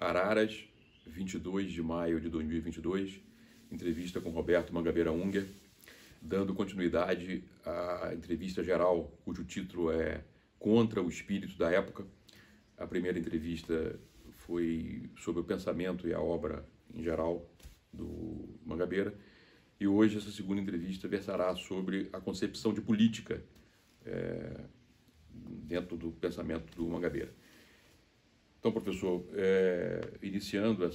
Araras, 22 de maio de 2022, entrevista com Roberto Mangabeira Unger, dando continuidade à entrevista geral, cujo título é Contra o Espírito da Época. A primeira entrevista foi sobre o pensamento e a obra em geral do Mangabeira, e hoje essa segunda entrevista versará sobre a concepção de política dentro do pensamento do Mangabeira. Então, professor, iniciando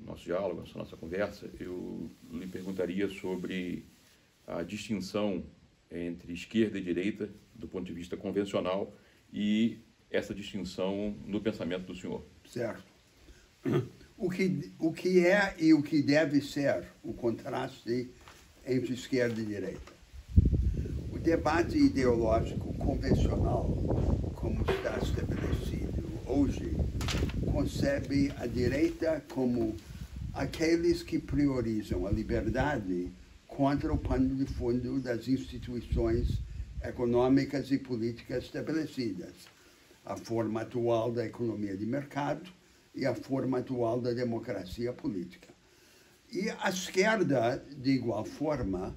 nosso diálogo, essa nossa conversa, eu lhe perguntaria sobre a distinção entre esquerda e direita, do ponto de vista convencional, e essa distinção no pensamento do senhor. Certo. O que é e o que deve ser o contraste entre esquerda e direita. O debate ideológico convencional, como está estabelecido hoje, concebe a direita como aqueles que priorizam a liberdade contra o pano de fundo das instituições econômicas e políticas estabelecidas, a forma atual da economia de mercado e a forma atual da democracia política. E a esquerda, de igual forma,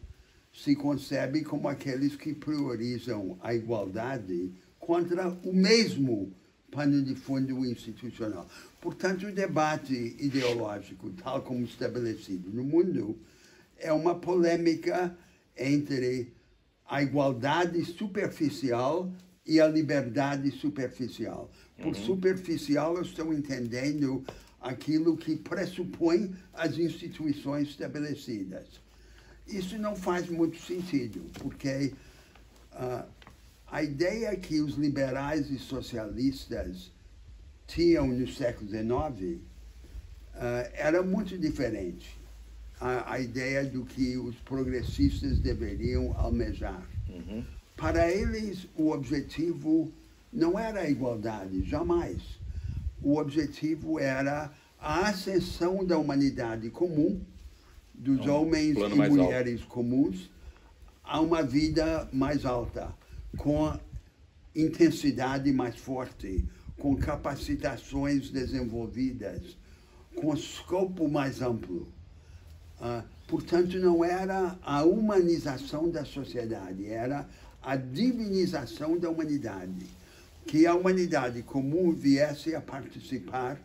se concebe como aqueles que priorizam a igualdade contra o mesmo pano de fundo institucional. Portanto, o debate ideológico, tal como estabelecido no mundo, é uma polêmica entre a igualdade superficial e a liberdade superficial. Por superficial, eu estou entendendo aquilo que pressupõe as instituições estabelecidas. Isso não faz muito sentido, porque a ideia que os liberais e socialistas tinham no século XIX era muito diferente. A ideia do que os progressistas deveriam almejar. Para eles, o objetivo não era a igualdade, jamais. O objetivo era a ascensão da humanidade comum, dos homens e mulheres comuns, a uma vida mais alta, com intensidade mais forte, com capacitações desenvolvidas, com escopo mais amplo. Portanto, não era a humanização da sociedade, era a divinização da humanidade. Que a humanidade comum viesse a participar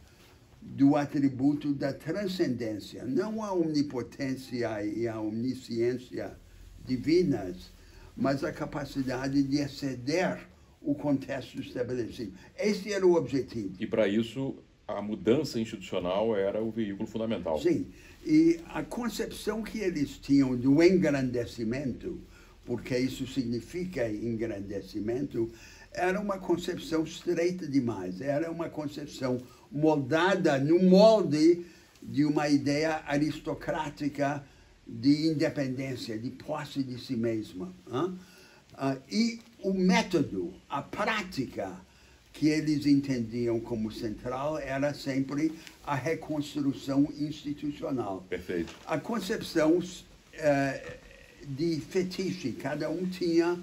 do atributo da transcendência, não a onipotência e a onisciência divinas, mas a capacidade de exceder o contexto estabelecido. Esse era o objetivo. E para isso, a mudança institucional era o veículo fundamental. Sim, e a concepção que eles tinham do engrandecimento, porque isso significa engrandecimento, era uma concepção estreita demais, era uma concepção moldada no molde de uma ideia aristocrática de independência, de posse de si mesma. E o método, a prática que eles entendiam como central era sempre a reconstrução institucional. Perfeito. A concepção de fetiche, cada um tinha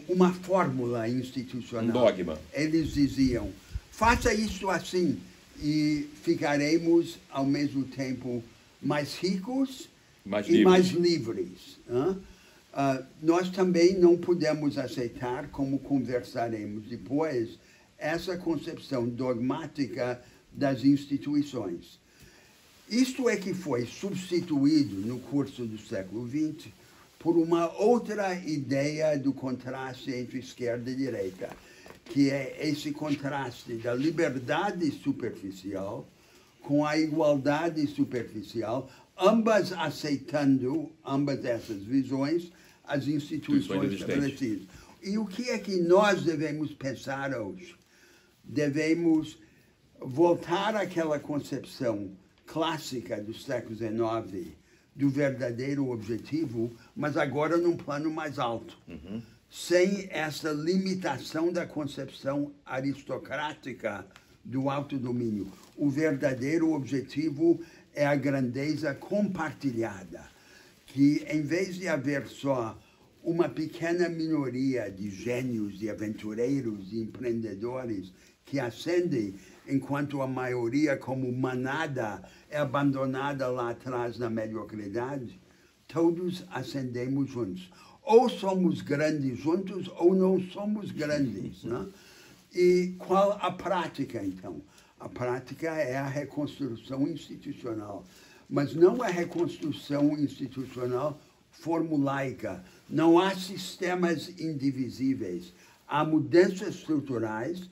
uma fórmula institucional. Um dogma. Eles diziam, faça isso assim e ficaremos, ao mesmo tempo, mais ricos e mais livres. Nós também não podemos aceitar, como conversaremos depois, essa concepção dogmática das instituições. Isto é que foi substituído no curso do século XX por uma outra ideia do contraste entre esquerda e direita, que é esse contraste da liberdade superficial com a igualdade superficial, ambas aceitando, ambas essas visões, as instituições estabelecidas. E o que é que nós devemos pensar hoje? Devemos voltar àquela concepção clássica do século XIX, do verdadeiro objetivo, mas agora num plano mais alto, sem essa limitação da concepção aristocrática do autodomínio. O verdadeiro objetivo é a grandeza compartilhada, que em vez de haver só uma pequena minoria de gênios, de aventureiros, de empreendedores que ascende, enquanto a maioria, como manada, é abandonada lá atrás na mediocridade, todos ascendemos juntos. Ou somos grandes juntos, ou não somos grandes, né? E qual a prática, então? A prática é a reconstrução institucional, mas não a reconstrução institucional formulaica. Não há sistemas indivisíveis. Há mudanças estruturais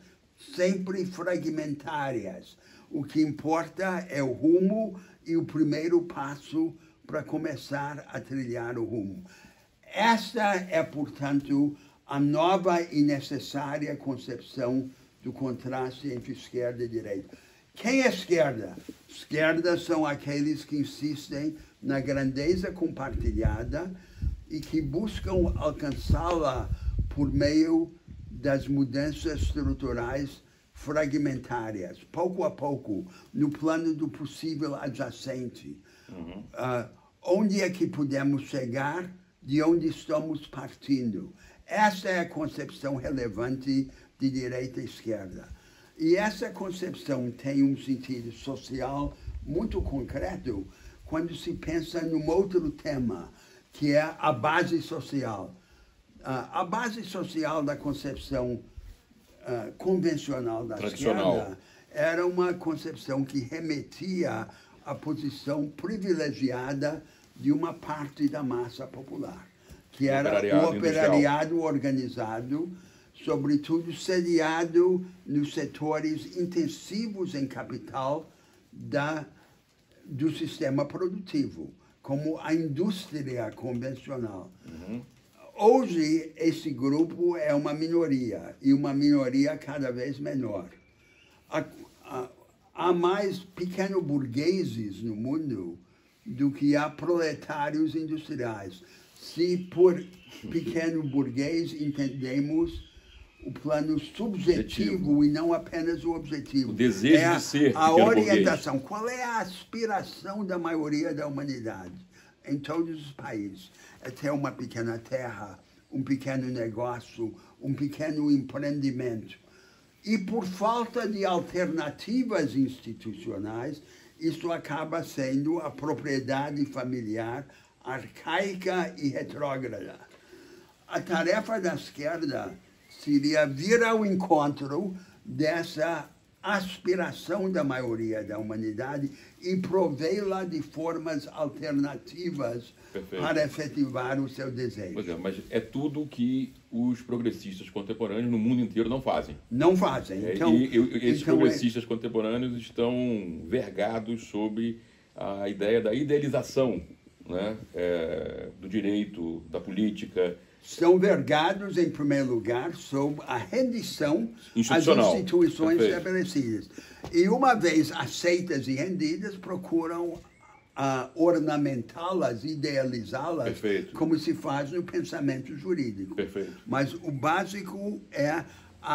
sempre fragmentárias. O que importa é o rumo e o primeiro passo para começar a trilhar o rumo. Esta é, portanto, a nova e necessária concepção do contraste entre esquerda e direita. Quem é esquerda? Esquerda são aqueles que insistem na grandeza compartilhada e que buscam alcançá-la por meio das mudanças estruturais fragmentárias, pouco a pouco, no plano do possível adjacente. Onde é que podemos chegar, de onde estamos partindo? Essa é a concepção relevante de direita e esquerda. E essa concepção tem um sentido social muito concreto quando se pensa num outro tema, que é a base social. A base social da concepção convencional da esquerda era uma concepção que remetia à posição privilegiada de uma parte da massa popular, que era o operariado organizado, sobretudo sediado nos setores intensivos em capital do sistema produtivo, como a indústria convencional. Hoje, esse grupo é uma minoria, e uma minoria cada vez menor. Há mais pequeno-burgueses no mundo do que há proletários industriais. Se por pequeno-burguês entendemos o plano subjetivo e não apenas o objetivo. O desejo de ser a orientação. Qual é a aspiração da maioria da humanidade em todos os países? É ter uma pequena terra, um pequeno negócio, um pequeno empreendimento. E por falta de alternativas institucionais, isso acaba sendo a propriedade familiar arcaica e retrógrada. A tarefa da esquerda seria vir ao encontro dessa aspiração da maioria da humanidade e provê-la de formas alternativas para efetivar o seu desejo. Pois é, mas é tudo que os progressistas contemporâneos no mundo inteiro não fazem. Não fazem. Então, esses progressistas contemporâneos estão vergados sobre a ideia da idealização, né, do direito, da política. São vergados, em primeiro lugar, sob a rendição às instituições estabelecidas. E, uma vez aceitas e rendidas, procuram ornamentá-las, idealizá-las, como se faz no pensamento jurídico. Mas o básico é a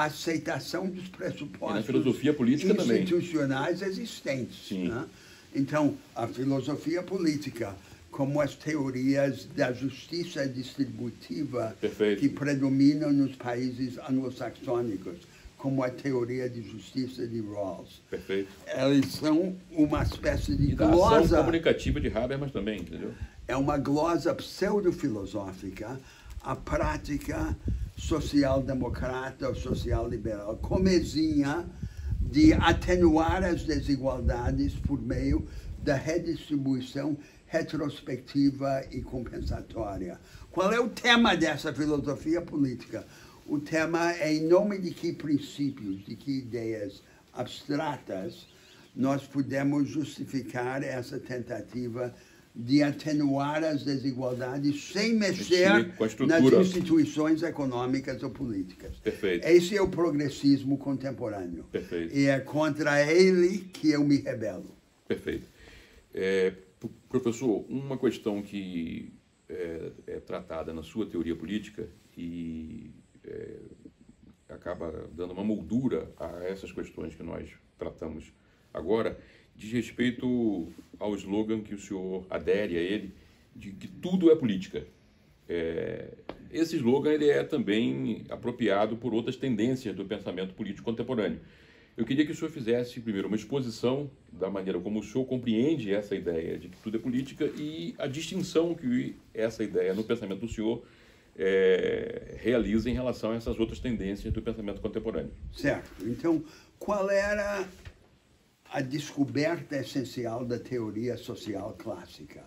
aceitação dos pressupostos na filosofia política institucionais existentes. Né? Então, a filosofia política, como as teorias da justiça distributiva que predominam nos países anglo-saxônicos, como a teoria de justiça de Rawls. Elas são uma espécie de glosa... A ação comunicativa de Habermas também, entendeu? É uma glosa pseudo-filosófica, a prática social-democrata ou social-liberal, comezinha de atenuar as desigualdades por meio da redistribuição retrospectiva e compensatória. Qual é o tema dessa filosofia política? O tema é em nome de que princípios, de que ideias abstratas nós podemos justificar essa tentativa de atenuar as desigualdades sem mexer nas instituições econômicas ou políticas. Esse é o progressismo contemporâneo. E é contra ele que eu me rebelo. Professor, uma questão que é tratada na sua teoria política e acaba dando uma moldura a essas questões que nós tratamos agora, diz respeito ao slogan que o senhor adere a ele, de que tudo é política. Esse slogan ele é também apropriado por outras tendências do pensamento político contemporâneo. Eu queria que o senhor fizesse, primeiro, uma exposição da maneira como o senhor compreende essa ideia de que tudo é política e a distinção que essa ideia no pensamento do senhor realiza em relação a essas outras tendências do pensamento contemporâneo. Certo. Então, qual era a descoberta essencial da teoria social clássica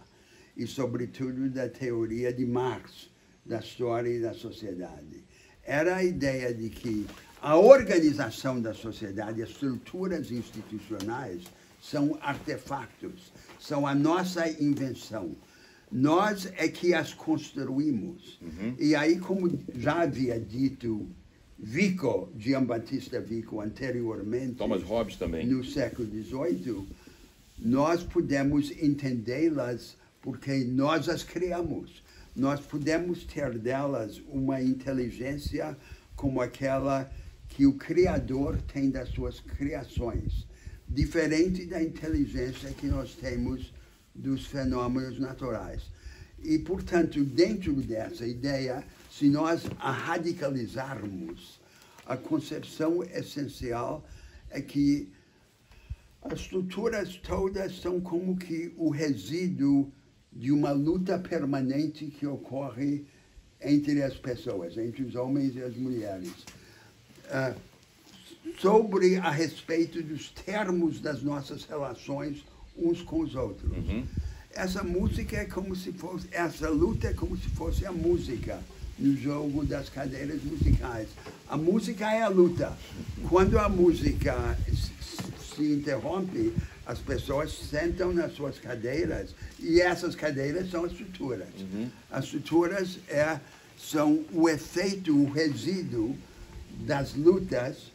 e, sobretudo, da teoria de Marx, da história e da sociedade? Era a ideia de que a organização da sociedade, as estruturas institucionais, são artefatos, são a nossa invenção. Nós é que as construímos. E aí, como já havia dito Vico, Giambattista Vico, anteriormente, Thomas Hobbes também, no século XVIII, nós podemos entendê-las porque nós as criamos. Nós podemos ter delas uma inteligência como aquela que o Criador tem das suas criações, diferente da inteligência que nós temos dos fenômenos naturais. E, portanto, dentro dessa ideia, se nós a radicalizarmos, a concepção essencial é que as estruturas todas são como que o resíduo de uma luta permanente que ocorre entre as pessoas, entre os homens e as mulheres, sobre a respeito dos termos das nossas relações uns com os outros. Essa música é como se fosse, essa luta é como se fosse a música no jogo das cadeiras musicais. A música é a luta. Quando a música se interrompe, as pessoas sentam nas suas cadeiras e essas cadeiras são as estruturas. As estruturas são o efeito, o resíduo das lutas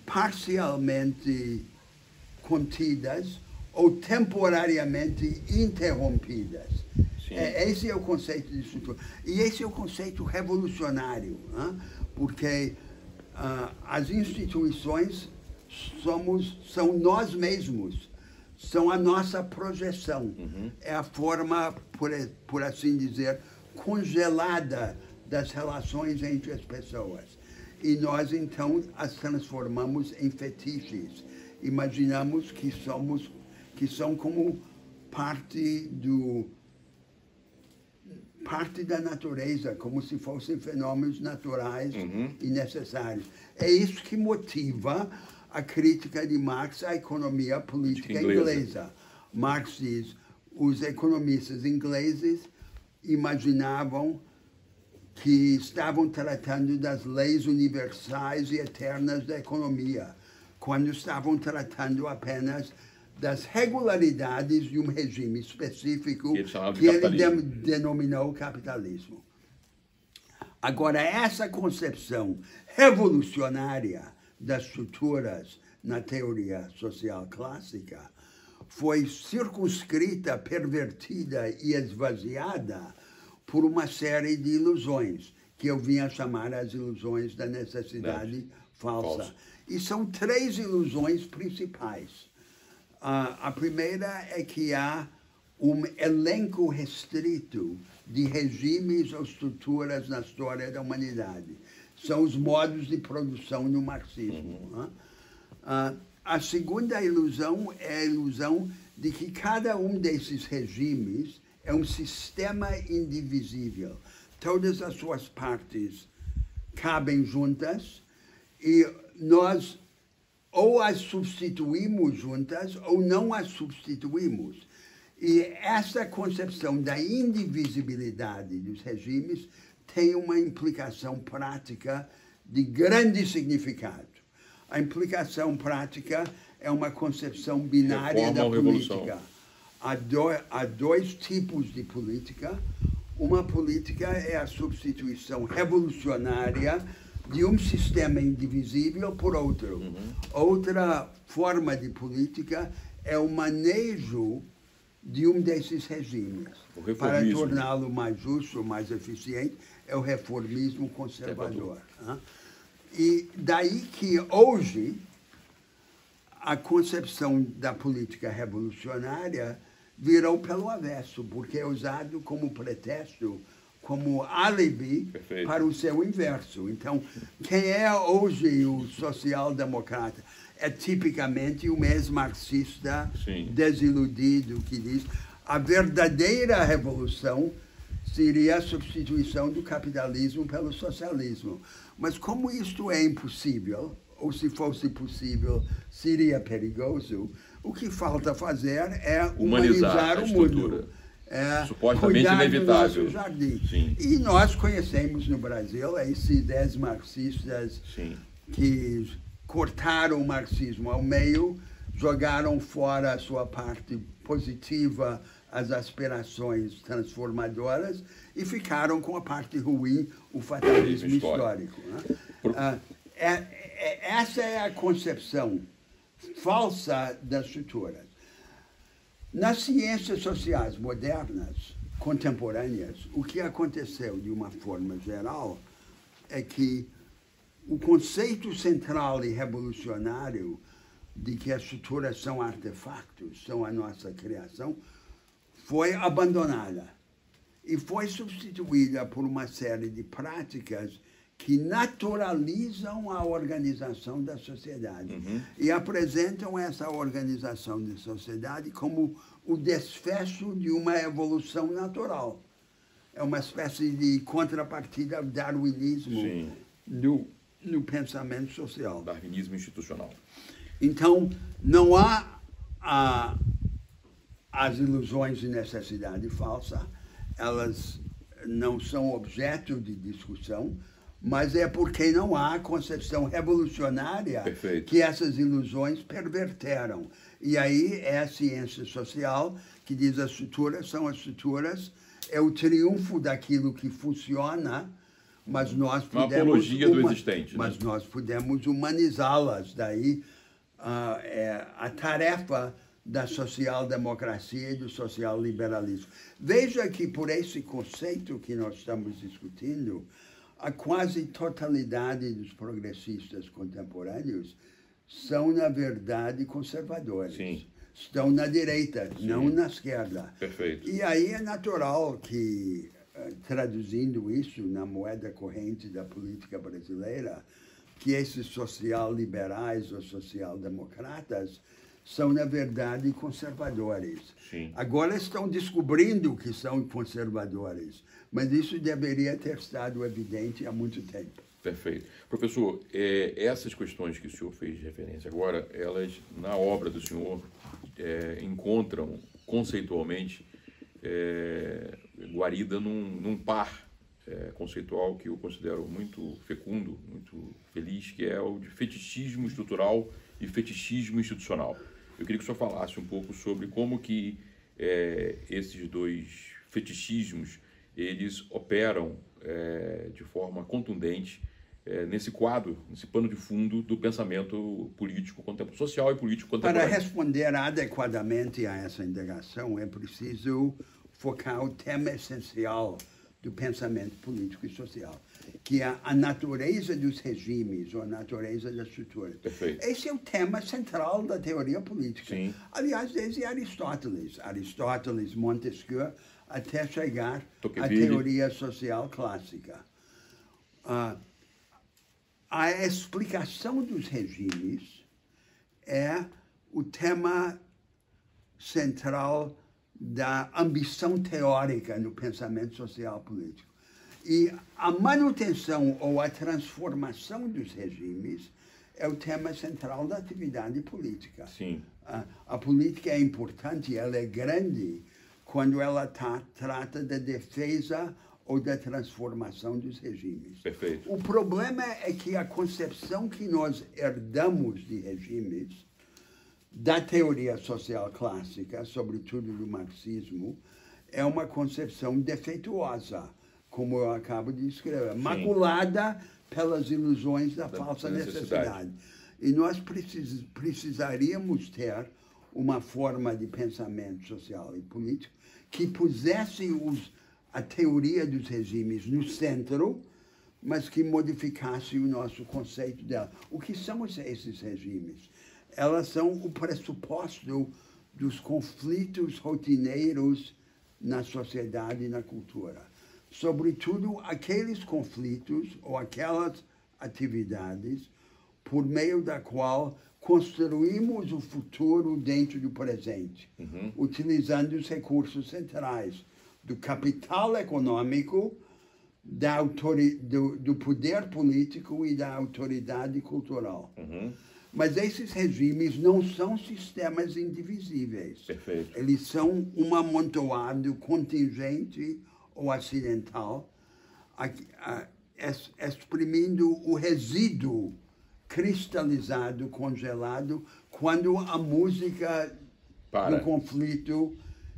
parcialmente contidas ou temporariamente interrompidas. Esse é o conceito de estrutura. E esse é o conceito revolucionário, porque as instituições são nós mesmos, são a nossa projeção. É a forma, por assim dizer, congelada das relações entre as pessoas. E nós, então, as transformamos em fetiches. Imaginamos que são como parte da natureza, como se fossem fenômenos naturais e necessários. É isso que motiva a crítica de Marx à economia política inglesa. Marx diz, os economistas ingleses imaginavam que estavam tratando das leis universais e eternas da economia, quando estavam tratando apenas das regularidades de um regime específico que ele denominou capitalismo. Agora, essa concepção revolucionária das estruturas na teoria social clássica foi circunscrita, pervertida e esvaziada por uma série de ilusões, que eu vinha chamar as ilusões da necessidade falsa. E são três ilusões principais. A primeira é que há um elenco restrito de regimes ou estruturas na história da humanidade. São os modos de produção no marxismo. A segunda ilusão é a ilusão de que cada um desses regimes é um sistema indivisível. Todas as suas partes cabem juntas e nós ou as substituímos juntas ou não as substituímos. E essa concepção da indivisibilidade dos regimes tem uma implicação prática de grande significado. A implicação prática é uma concepção binária da política. Há dois tipos de política. Uma política é a substituição revolucionária de um sistema indivisível por outro. Outra forma de política é o manejo de um desses regimes. Para torná-lo mais justo, mais eficiente, é o reformismo conservador. E daí que hoje a concepção da política revolucionária virou pelo avesso, porque é usado como pretexto, como álibi para o seu inverso. Então, quem é hoje o social-democrata? é tipicamente um ex-marxista Sim. desiludido que diz a verdadeira revolução seria a substituição do capitalismo pelo socialismo. Mas como isto é impossível, ou se fosse possível, seria perigoso, o que falta fazer é humanizar o mundo. Supostamente cuidar inevitável. do nosso jardim. Sim. E nós conhecemos no Brasil esses 10 marxistas Sim. que cortaram o marxismo ao meio, jogaram fora a sua parte positiva, as aspirações transformadoras, e ficaram com a parte ruim, o fatalismo histórico. Né? Essa é a concepção falsa das estruturas. Nas ciências sociais modernas, contemporâneas, o que aconteceu de uma forma geral é que o conceito central e revolucionário de que as estruturas são artefatos, são a nossa criação, foi abandonada e foi substituída por uma série de práticas que naturalizam a organização da sociedade e apresentam essa organização da sociedade como o desfecho de uma evolução natural. É uma espécie de contrapartida ao darwinismo no pensamento social. Darwinismo institucional. Então, não há as ilusões de necessidade falsa, elas não são objeto de discussão, mas é porque não há concepção revolucionária que essas ilusões perverteram. E aí é a ciência social que diz as estruturas são as estruturas, é o triunfo daquilo que funciona, mas nós podemos... Uma apologia do existente. Mas nós podemos humanizá-las. Daí a tarefa da social-democracia e do social-liberalismo. Veja que por esse conceito que nós estamos discutindo, a quase totalidade dos progressistas contemporâneos são, na verdade, conservadores. Sim. Estão na direita, Sim. não na esquerda. Perfeito. E aí é natural que, traduzindo isso na moeda corrente da política brasileira, que esses social-liberais ou social-democratas são, na verdade, conservadores. Sim. Agora estão descobrindo que são conservadores, mas isso deveria ter estado evidente há muito tempo. Perfeito. Professor, essas questões que o senhor fez de referência agora, elas, na obra do senhor, encontram conceitualmente guarida num par conceitual que eu considero muito fecundo, muito feliz, que é o de fetichismo estrutural e fetichismo institucional. Eu queria que o senhor falasse um pouco sobre como que esses dois fetichismos eles operam de forma contundente nesse quadro, nesse pano de fundo do pensamento político social e político contemporâneo. Para responder adequadamente a essa indagação, é preciso focar o tema essencial do pensamento político e social, que é a natureza dos regimes, ou a natureza das estruturas. Perfeito. Esse é o tema central da teoria política. Sim. Aliás, desde Aristóteles, Montesquieu, até chegar à Tocqueville. teoria social clássica. A explicação dos regimes é o tema central da ambição teórica no pensamento social político. E a manutenção ou a transformação dos regimes é o tema central da atividade política. Sim. A política é importante, ela é grande, quando ela trata da defesa ou da transformação dos regimes. Perfeito. O problema é que a concepção que nós herdamos de regimes, da teoria social clássica, sobretudo do marxismo, é uma concepção defeituosa, como eu acabo de escrever, maculada pelas ilusões da falsa necessidade. E nós precisaríamos ter uma forma de pensamento social e político que pusesse a teoria dos regimes no centro, mas que modificasse o nosso conceito dela. O que são esses regimes? Elas são o pressuposto dos conflitos rotineiros na sociedade e na cultura. Sobretudo, aqueles conflitos ou aquelas atividades por meio da qual construímos o futuro dentro do presente, utilizando os recursos centrais do capital econômico, do poder político e da autoridade cultural. Mas esses regimes não são sistemas indivisíveis. Perfeito. Eles são um amontoado contingente ou acidental, exprimindo o resíduo cristalizado, congelado, quando a música do conflito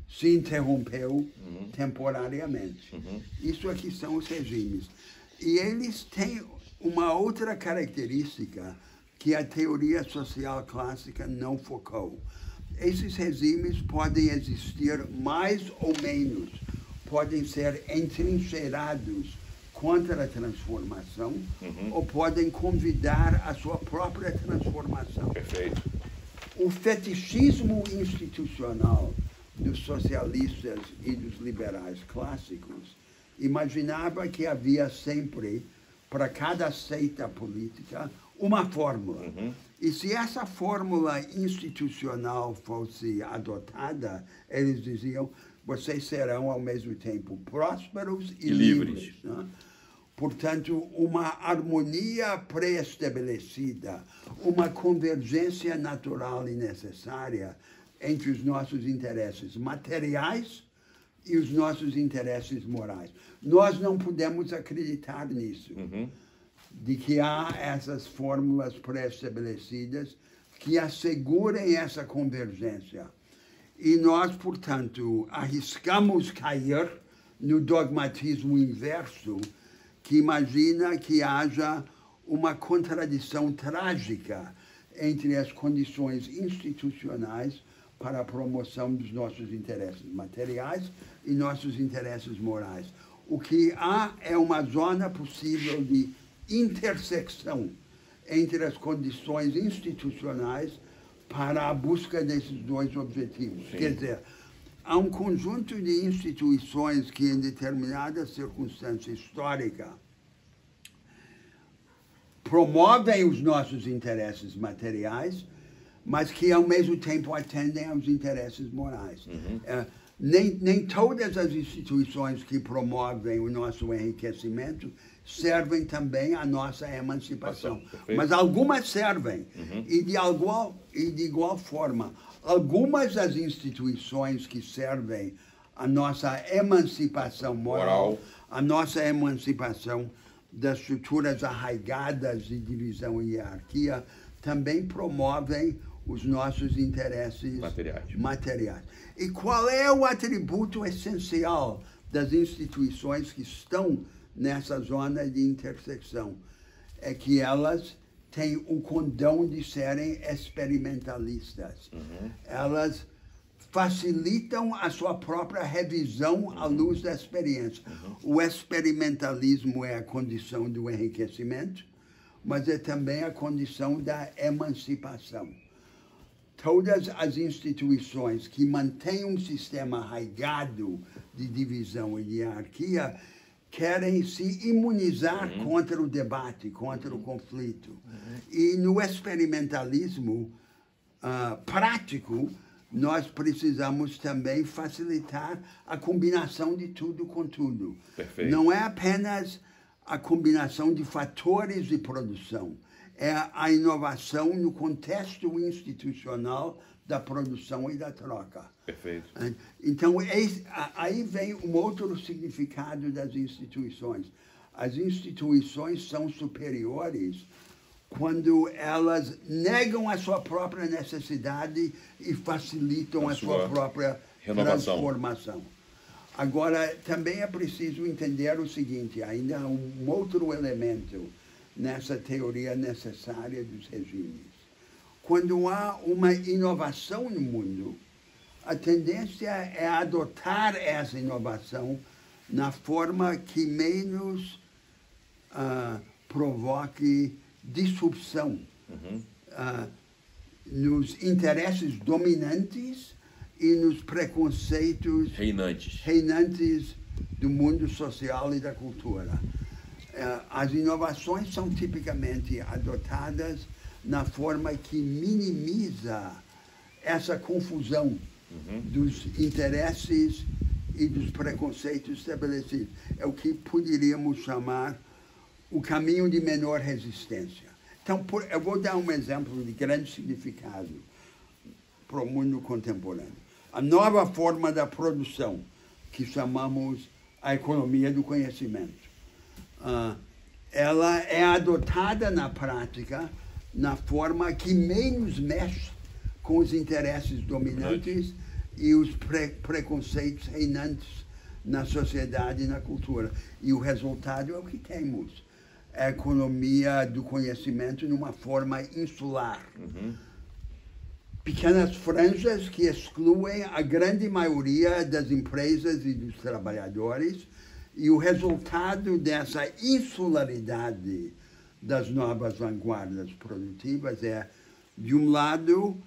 se interrompeu temporariamente. Isso aqui são os regimes. E eles têm uma outra característica que a teoria social clássica não focou. Esses regimes podem existir mais ou menos, podem ser entrincheirados contra a transformação, ou podem convidar a sua própria transformação. Perfeito. O fetichismo institucional dos socialistas e dos liberais clássicos imaginava que havia sempre, para cada seita política, uma fórmula. E se essa fórmula institucional fosse adotada, eles diziam, vocês serão ao mesmo tempo prósperos e livres. Né? Portanto, uma harmonia pré-estabelecida, uma convergência natural e necessária entre os nossos interesses materiais e os nossos interesses morais. Nós não podemos acreditar nisso, de que há essas fórmulas pré-estabelecidas que assegurem essa convergência. E nós, portanto, arriscamos cair no dogmatismo inverso, que imagina que haja uma contradição trágica entre as condições institucionais para a promoção dos nossos interesses materiais e nossos interesses morais. O que há é uma zona possível de intersecção entre as condições institucionais para a busca desses dois objetivos. Sim. Quer dizer, há um conjunto de instituições que, em determinada circunstância histórica, promovem os nossos interesses materiais, mas que, ao mesmo tempo, atendem aos interesses morais. Nem todas as instituições que promovem o nosso enriquecimento servem também à nossa emancipação. Mas algumas servem, e de igual forma, algumas das instituições que servem à nossa emancipação moral, à nossa emancipação das estruturas arraigadas de divisão e hierarquia, também promovem os nossos interesses materiais. E qual é o atributo essencial das instituições que estão nessa zona de intersecção? É que elas têm o condão de serem experimentalistas. Elas facilitam a sua própria revisão à luz da experiência. O experimentalismo é a condição do enriquecimento, mas é também a condição da emancipação. Todas as instituições que mantêm um sistema arraigado de divisão e de hierarquia querem se imunizar contra o debate, contra o conflito. E no experimentalismo prático, nós precisamos também facilitar a combinação de tudo com tudo. Perfeito. Não é apenas a combinação de fatores de produção, é a inovação no contexto institucional da produção e da troca. Perfeito. Então, aí vem um outro significado das instituições. As instituições são superiores quando elas negam a sua própria necessidade e facilitam a sua própria transformação. Agora, também é preciso entender o seguinte, ainda há um outro elemento nessa teoria necessária dos regimes. Quando há uma inovação no mundo, a tendência é adotar essa inovação na forma que menos provoque disrupção nos interesses dominantes e nos preconceitos reinantes do mundo social e da cultura. As inovações são tipicamente adotadas na forma que minimiza essa confusão dos interesses e dos preconceitos estabelecidos. É o que poderíamos chamar o caminho de menor resistência. Então, eu vou dar um exemplo de grande significado para o mundo contemporâneo. A nova forma da produção, que chamamos a economia do conhecimento, ela é adotada na prática na forma que menos mexe com os interesses dominantes e os preconceitos reinantes na sociedade e na cultura. E o resultado é o que temos. A economia do conhecimento numa forma insular. Pequenas franjas que excluem a grande maioria das empresas e dos trabalhadores, e o resultado dessa insularidade das novas vanguardas produtivas é, de um lado,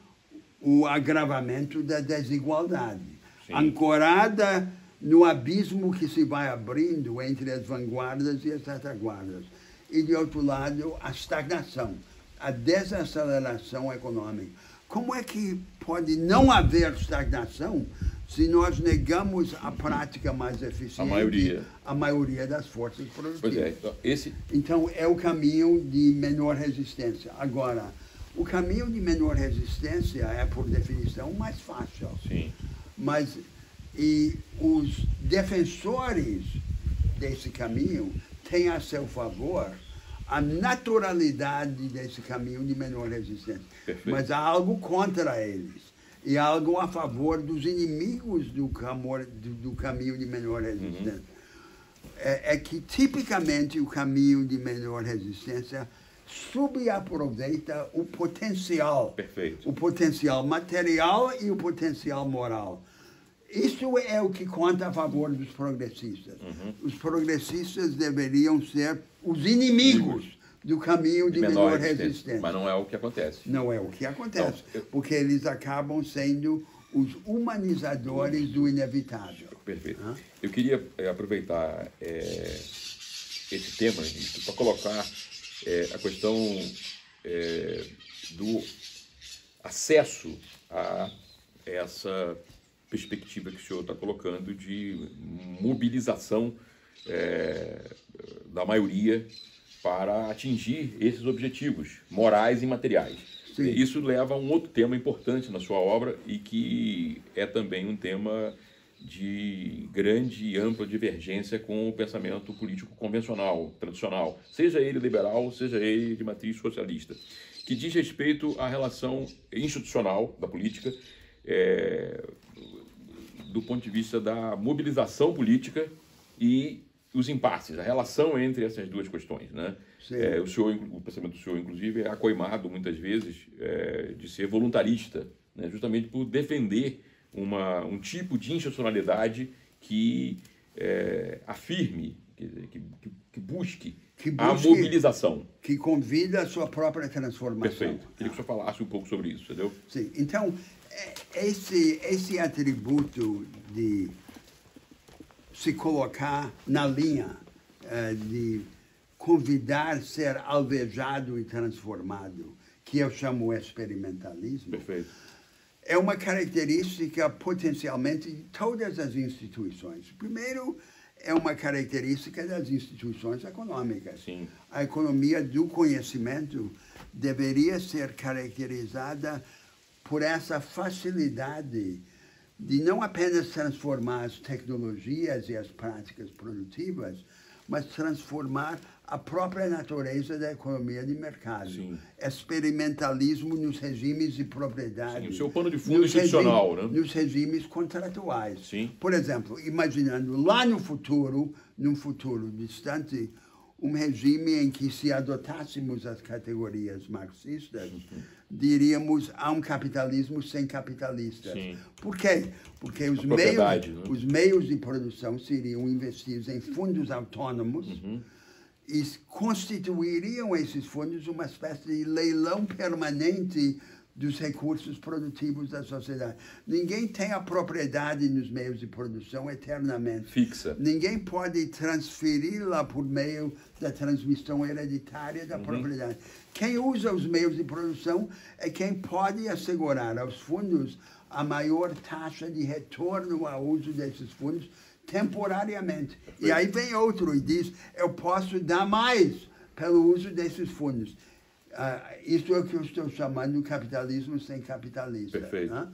o agravamento da desigualdade, ancorada no abismo que se vai abrindo entre as vanguardas e as retaguardas. E, de outro lado, a estagnação, a desaceleração econômica. Como é que pode não haver estagnação se nós negamos a prática mais eficiente, a maioria das forças produtivas? Pois é, então, é o caminho de menor resistência. Agora, o caminho de menor resistência é, por definição, mais fácil. Sim. Mas os defensores desse caminho têm a seu favor a naturalidade desse caminho de menor resistência. Perfeito. Mas há algo contra eles e há algo a favor dos inimigos do caminho de menor resistência. É que, tipicamente, o caminho de menor resistência subaproveita o potencial. Perfeito. O potencial material e o potencial moral. Isso é o que conta a favor dos progressistas. Os progressistas deveriam ser os inimigos do caminho de menor resistência. Mas não é o que acontece. Não é o que acontece, porque eles acabam sendo os humanizadores do inevitável. Perfeito. Eu queria aproveitar esse tema para colocar a questão do acesso a essa perspectiva que o senhor está colocando de mobilização da maioria para atingir esses objetivos morais e materiais. Sim. Isso leva a um outro tema importante na sua obra e que é também um tema de grande e ampla divergência com o pensamento político convencional, tradicional, seja ele liberal, seja ele de matriz socialista, que diz respeito à relação institucional da política, do ponto de vista da mobilização política e os impasses, a relação entre essas duas questões, né? O pensamento do senhor, inclusive, é acoimado muitas vezes de ser voluntarista, né? Justamente por defender um tipo de institucionalidade que afirme, que busque a mobilização. Que convida a sua própria transformação. Perfeito. Queria que o senhor falasse um pouco sobre isso, entendeu? Sim. Então, esse atributo de se colocar na linha, de convidar ser alvejado e transformado, que eu chamo experimentalismo. Perfeito. É uma característica potencialmente de todas as instituições. Primeiro, é uma característica das instituições econômicas. Sim. A economia do conhecimento deveria ser caracterizada por essa facilidade de não apenas transformar as tecnologias e as práticas produtivas, mas transformar a própria natureza da economia de mercado. Sim. Experimentalismo nos regimes de propriedade. Sim, o seu pano de fundo institucional, né? Nos regimes contratuais. Sim. Por exemplo, imaginando lá no futuro, num futuro distante, um regime em que, se adotássemos as categorias marxistas, diríamos há um capitalismo sem capitalistas. Sim. Por quê? Porque os meios de produção seriam investidos em fundos autônomos e constituiriam esses fundos uma espécie de leilão permanente dos recursos produtivos da sociedade. Ninguém tem a propriedade nos meios de produção eternamente. Fixa. Ninguém pode transferi-la por meio da transmissão hereditária da propriedade. Quem usa os meios de produção é quem pode assegurar aos fundos a maior taxa de retorno ao uso desses fundos temporariamente. E aí vem outro e diz, eu posso dar mais pelo uso desses fundos. Isso é o que eu estou chamando de capitalismo sem capitalista. Perfeito. Né?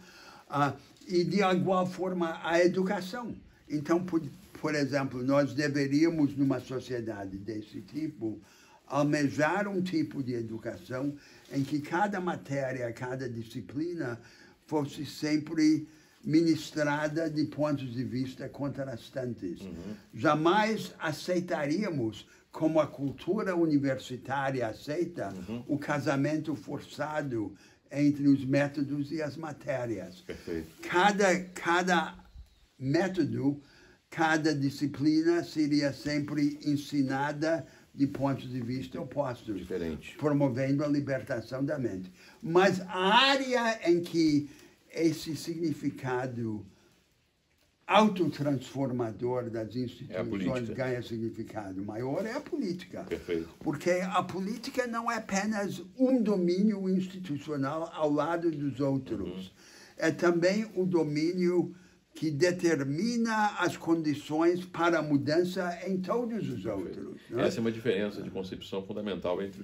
E, de igual forma, a educação. Então, por exemplo, nós deveríamos, numa sociedade desse tipo, almejar um tipo de educação em que cada matéria, cada disciplina fosse sempre ministrada de pontos de vista contrastantes. Jamais aceitaríamos, como a cultura universitária aceita, o casamento forçado entre os métodos e as matérias. Perfeito. Cada método, cada disciplina seria sempre ensinada de pontos de vista opostos, Diferente. promovendo a libertação da mente. Mas a área em que esse significado autotransformador das instituições ganha significado maior é a política. Perfeito. Porque a política não é apenas um domínio institucional ao lado dos outros. É também o domínio que determina as condições para a mudança em todos os outros. Né? Essa é uma diferença de concepção fundamental entre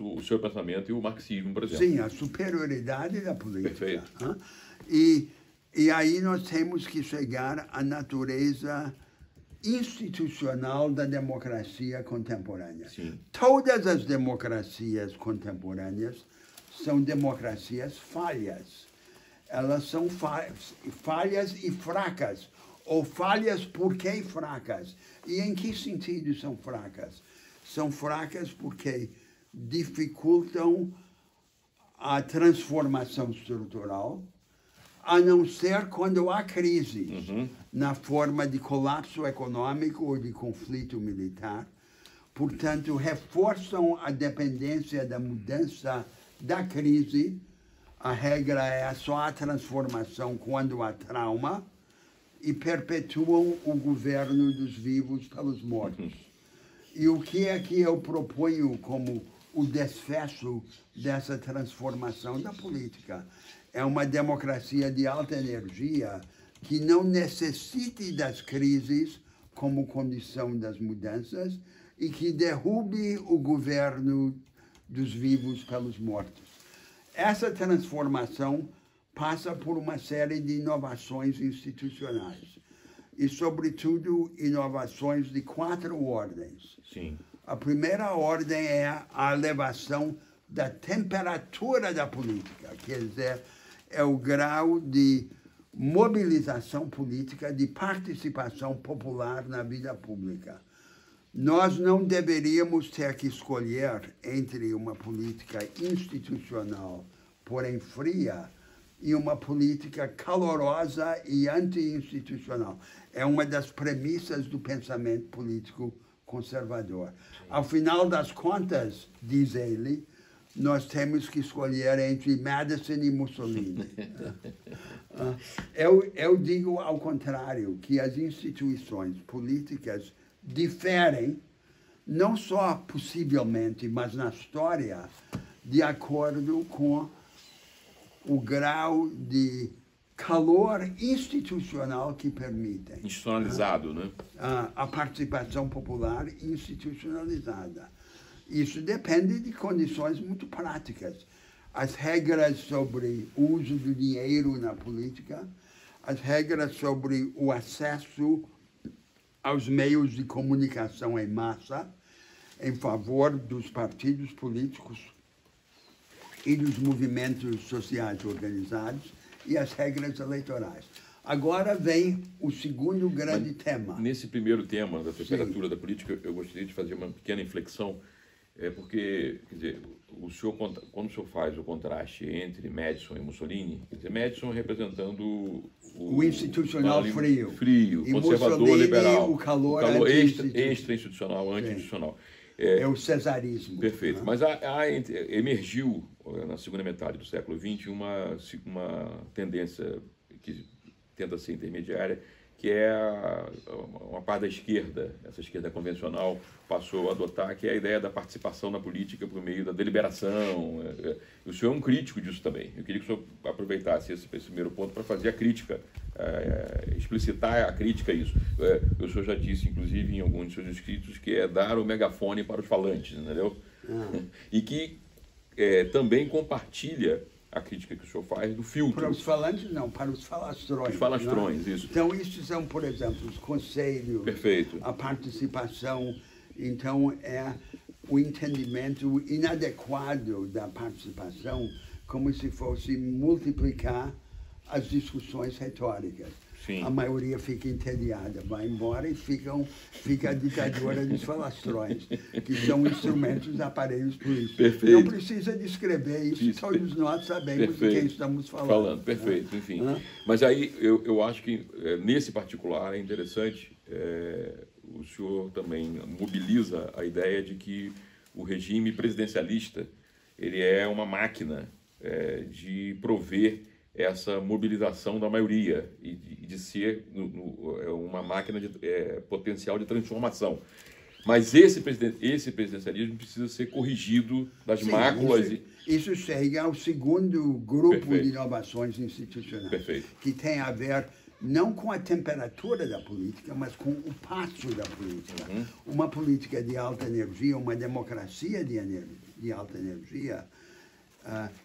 o seu pensamento e o marxismo, por exemplo. Sim, a superioridade da política. Perfeito. Né? E aí nós temos que chegar à natureza institucional da democracia contemporânea. Sim. Todas as democracias contemporâneas são democracias falhas. Elas são falhas e fracas, ou falhas porque fracas. E em que sentido são fracas? São fracas porque dificultam a transformação estrutural, a não ser quando há crise, na forma de colapso econômico ou de conflito militar. Portanto, reforçam a dependência da mudança da crise. A regra é só a transformação quando há trauma, e perpetuam o governo dos vivos pelos mortos. E o que é que eu proponho como o desfecho dessa transformação da política? É uma democracia de alta energia que não necessite das crises como condição das mudanças e que derrube o governo dos vivos pelos mortos. Essa transformação passa por uma série de inovações institucionais e, sobretudo, inovações de 4 ordens. Sim. A primeira ordem é a elevação da temperatura da política, quer dizer, é o grau de mobilização política, de participação popular na vida pública. Nós não deveríamos ter que escolher entre uma política institucional, porém fria, e uma política calorosa e anti-institucional. É uma das premissas do pensamento político conservador. Ao final das contas, diz ele, nós temos que escolher entre Madison e Mussolini. Eu digo ao contrário, que as instituições políticas diferem, não só possivelmente, mas na história, de acordo com o grau de calor institucional que permitem. Institucionalizado, né? A participação popular institucionalizada. Isso depende de condições muito práticas. As regras sobre o uso do dinheiro na política, as regras sobre o acesso aos meios de comunicação em massa, em favor dos partidos políticos e dos movimentos sociais organizados, e as regras eleitorais. Agora vem o segundo grande tema. Nesse primeiro tema, da temperatura da política, eu gostaria de fazer uma pequena inflexão, porque, quer dizer, quando o senhor faz o contraste entre Madison e Mussolini, quer dizer, Madison representando o institucional frio, e conservador, Mussolini, liberal, o calor extra-institucional, anti-institucional. É o cesarismo. Perfeito. Né? Mas emergiu na segunda metade do século XX, uma tendência que tenta ser intermediária, que é uma parte da esquerda, essa esquerda convencional passou a adotar, que é a ideia da participação na política por meio da deliberação. O senhor é um crítico disso também. Eu queria que o senhor aproveitasse esse primeiro ponto para fazer a crítica, explicitar a crítica a isso. O senhor já disse, inclusive, em alguns de seus escritos, que é dar o megafone para os falantes, entendeu? E que também compartilha a crítica que o senhor faz do filtro. Para os falantes, não, para os falastrões. Os falastrões, isso. Então, isso são, por exemplo, os conselhos, perfeito, a participação. Então, é o entendimento inadequado da participação, como se fosse multiplicar as discussões retóricas. Sim. A maioria fica entediada, vai embora e fica a ditadura dos falastrões, que são instrumentos, aparelhos políticos. Perfeito. Não precisa descrever isso, todos nós sabemos perfeito. de quem estamos falando. Perfeito, enfim. Mas aí eu acho que nesse particular é interessante, o senhor também mobiliza a ideia de que o regime presidencialista ele é uma máquina de prover essa mobilização da maioria e de ser uma máquina de potencial de transformação. Mas esse presidencialismo precisa ser corrigido das máculas. Isso chega ao segundo grupo perfeito. De inovações institucionais, perfeito. Que tem a ver não com a temperatura da política, mas com o passo da política. Uma política de alta energia, uma democracia de alta energia,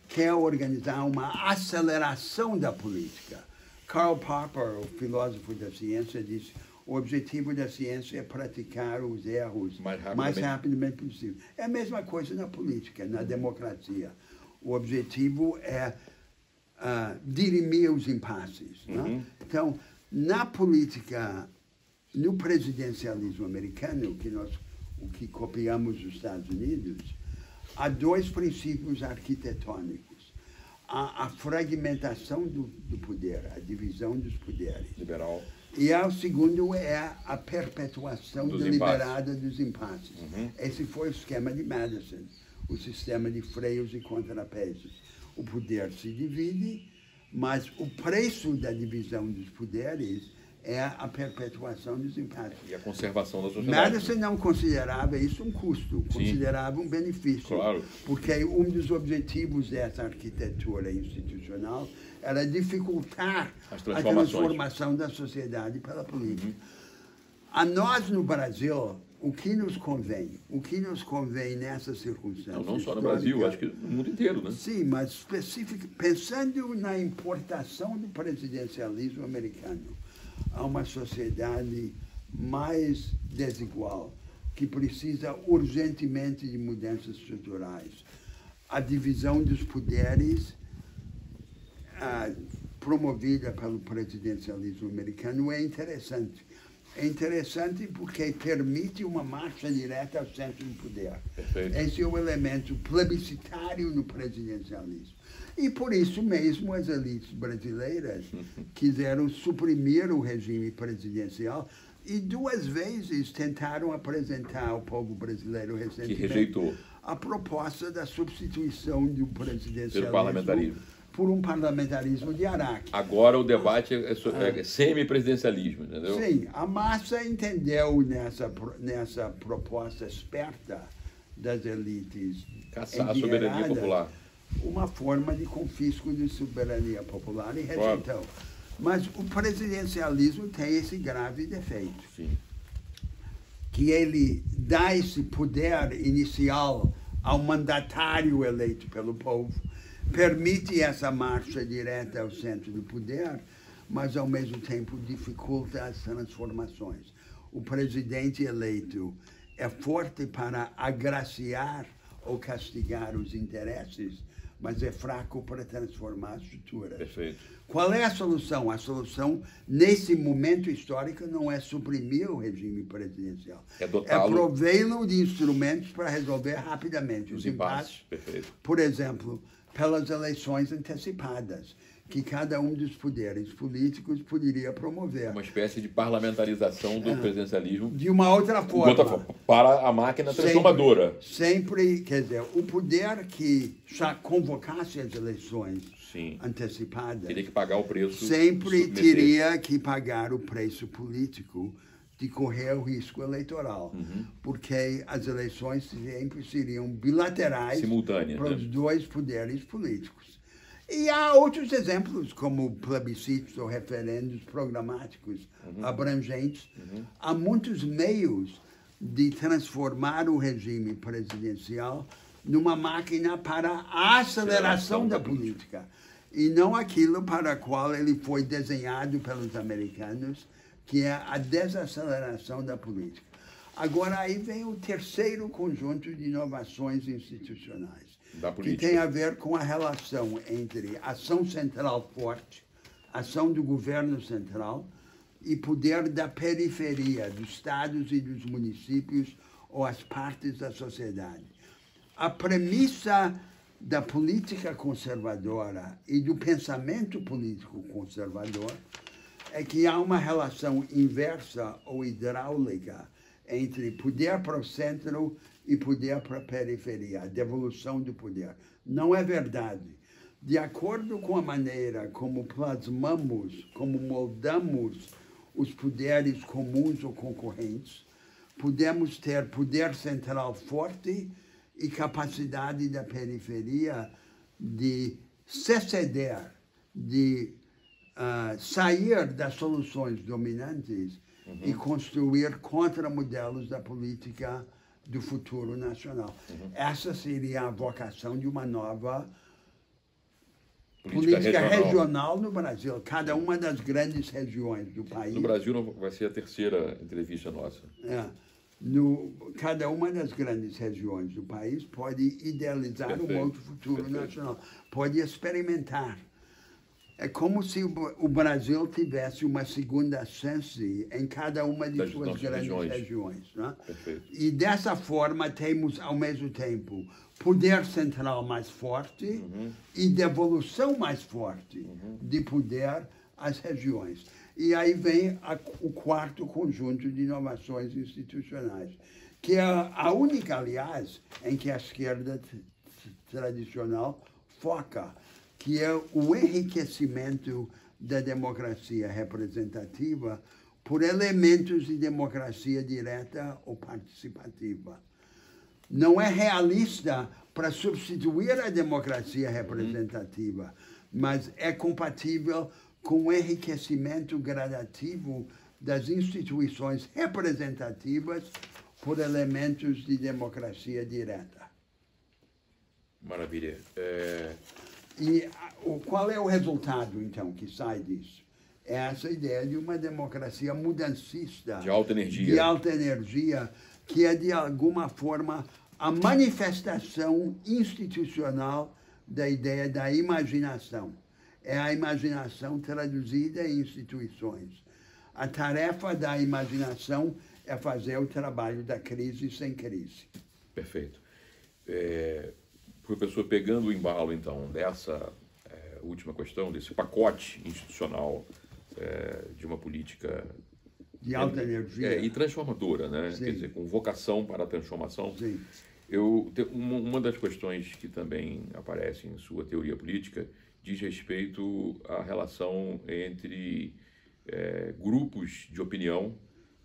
quer organizar uma aceleração da política. Karl Popper, o filósofo da ciência, disse: o objetivo da ciência é praticar os erros mais rapidamente possível. É a mesma coisa na política, na democracia. O objetivo é dirimir os impasses. Né? Então, na política, no presidencialismo americano, o que copiamos dos Estados Unidos, há dois princípios arquitetônicos. A fragmentação do poder, a divisão dos poderes. Liberal. E o segundo é a perpetuação deliberada dos impasses. Esse foi o esquema de Madison, o sistema de freios e contrapesos. O poder se divide, mas o preço da divisão dos poderes é a perpetuação dos impasses. E a conservação da sociedade. Madison não considerava isso um custo, considerava um benefício. Claro. Porque um dos objetivos dessa arquitetura institucional era dificultar a transformação da sociedade pela política. A nós, no Brasil, o que nos convém? O que nos convém nessa circunstância? Não só no Brasil, acho que no mundo inteiro, né? Sim, mas pensando na importação do presidencialismo americano a uma sociedade mais desigual, que precisa urgentemente de mudanças estruturais. A divisão dos poderes promovida pelo presidencialismo americano é interessante. É interessante porque permite uma marcha direta ao centro do poder. Perfeito. Esse é o elemento plebiscitário no presidencialismo. E por isso mesmo as elites brasileiras quiseram suprimir o regime presidencial e 2 vezes tentaram apresentar ao povo brasileiro recentemente que rejeitou a proposta da substituição do presidencialismo por um parlamentarismo de Araque. Agora o debate é semi-presidencialismo, entendeu? Sim, a massa entendeu nessa proposta esperta das elites caçar a soberania popular, uma forma de confisco de soberania popular e rejeitou. Claro. Mas o presidencialismo tem esse grave defeito. Sim. Que ele dá esse poder inicial ao mandatário eleito pelo povo, permite essa marcha direta ao centro do poder, mas ao mesmo tempo dificulta as transformações. O presidente eleito é forte para agraciar ou castigar os interesses, mas é fraco para transformar as estruturas. Perfeito. Qual é a solução? A solução, nesse momento histórico, não é suprimir o regime presidencial. É provê-lo de instrumentos para resolver rapidamente os impasses. Perfeito. Por exemplo, pelas eleições antecipadas. que cada um dos poderes políticos poderia promover. Uma espécie de parlamentarização do presidencialismo. De uma outra forma. De outra forma, para a máquina transformadora. Sempre, quer dizer, o poder que já convocasse as eleições antecipadas... Teria que pagar o preço. Sempre teria que pagar o preço político de correr o risco eleitoral. Porque as eleições sempre seriam bilaterais, simultâneas, para os dois poderes políticos. E há outros exemplos, como plebiscitos ou referendos programáticos abrangentes. Há muitos meios de transformar o regime presidencial numa máquina para a aceleração da política, e não aquilo para o qual ele foi desenhado pelos americanos, que é a desaceleração da política. Agora, aí vem o terceiro conjunto de inovações institucionais, que tem a ver com a relação entre ação central forte, ação do governo central e poder da periferia, dos estados e dos municípios ou as partes da sociedade. A premissa da política conservadora e do pensamento político conservador é que há uma relação inversa ou hidráulica entre poder para o centro e poder para a periferia, a devolução do poder. Não é verdade. De acordo com a maneira como plasmamos, como moldamos os poderes comuns ou concorrentes, podemos ter poder central forte e capacidade da periferia de se ceder, de sair das soluções dominantes e construir contramodelos da política do futuro nacional. Essa seria a vocação de uma nova política regional no Brasil. Cada uma das grandes regiões do país... No Brasil não vai ser a terceira entrevista nossa. Cada uma das grandes regiões do país pode idealizar um outro futuro nacional. Pode experimentar. É como se o Brasil tivesse uma segunda chance em cada uma de suas grandes regiões. Né? E dessa forma temos, ao mesmo tempo, poder central mais forte e devolução mais forte de poder às regiões. E aí vem o quarto conjunto de inovações institucionais, que é a única, aliás, em que a esquerda tradicional foca, que é o enriquecimento da democracia representativa por elementos de democracia direta ou participativa. Não é realista para substituir a democracia representativa, mas é compatível com o enriquecimento gradativo das instituições representativas por elementos de democracia direta. Maravilha. E qual é o resultado, então, que sai disso? É essa ideia de uma democracia mudancista. De alta energia. De alta energia, que é, de alguma forma, a manifestação institucional da ideia da imaginação. É a imaginação traduzida em instituições. A tarefa da imaginação é fazer o trabalho da crise sem crise. Perfeito. Professor, pegando o embalo, então, dessa última questão, desse pacote institucional de uma política... De alta energia. E transformadora, né? Sim. Quer dizer, com vocação para a transformação. Sim. Uma das questões que também aparece em sua teoria política diz respeito à relação entre grupos de opinião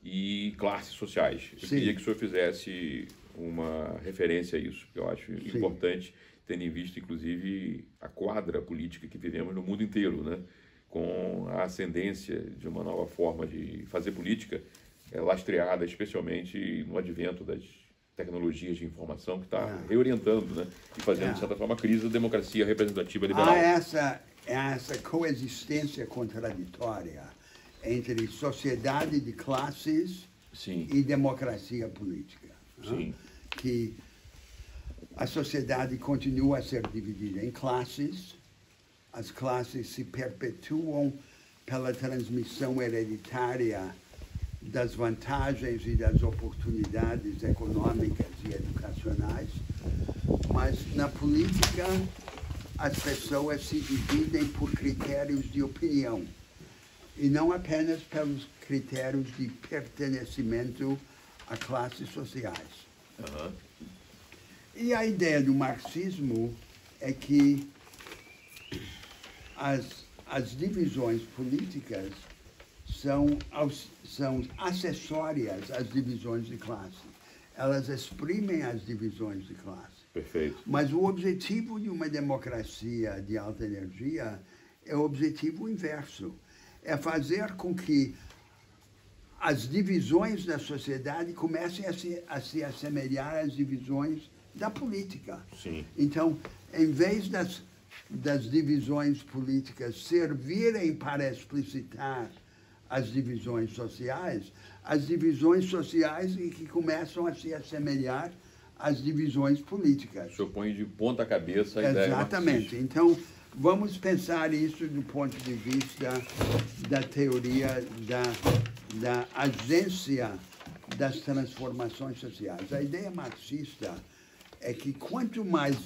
e classes sociais. Eu queria que o senhor fizesse uma referência a isso, que eu acho importante, tendo em vista, inclusive, a quadra política que vivemos no mundo inteiro, né? Com a ascendência de uma nova forma de fazer política, lastreada especialmente no advento das tecnologias de informação, que está reorientando, né? E fazendo, de certa forma, a crise da democracia representativa liberal. Há essa coexistência contraditória entre sociedade de classes e democracia política. Sim. Que a sociedade continua a ser dividida em classes, as classes se perpetuam pela transmissão hereditária das vantagens e das oportunidades econômicas e educacionais, mas na política as pessoas se dividem por critérios de opinião e não apenas pelos critérios de pertencimento a classes sociais. Uhum. E a ideia do marxismo é que as divisões políticas são acessórias às divisões de classe. Elas exprimem as divisões de classe. Perfeito. Mas o objetivo de uma democracia de alta energia é o objetivo inverso. É fazer com que as divisões da sociedade comecem a se assemelhar às divisões da política. Sim. Então, em vez das divisões políticas servirem para explicitar as divisões sociais que começam a se assemelhar às divisões políticas. O senhor põe de ponta cabeça a ideia Exatamente. marxista. Então, vamos pensar isso do ponto de vista da teoria da agência das transformações sociais. A ideia marxista é que quanto mais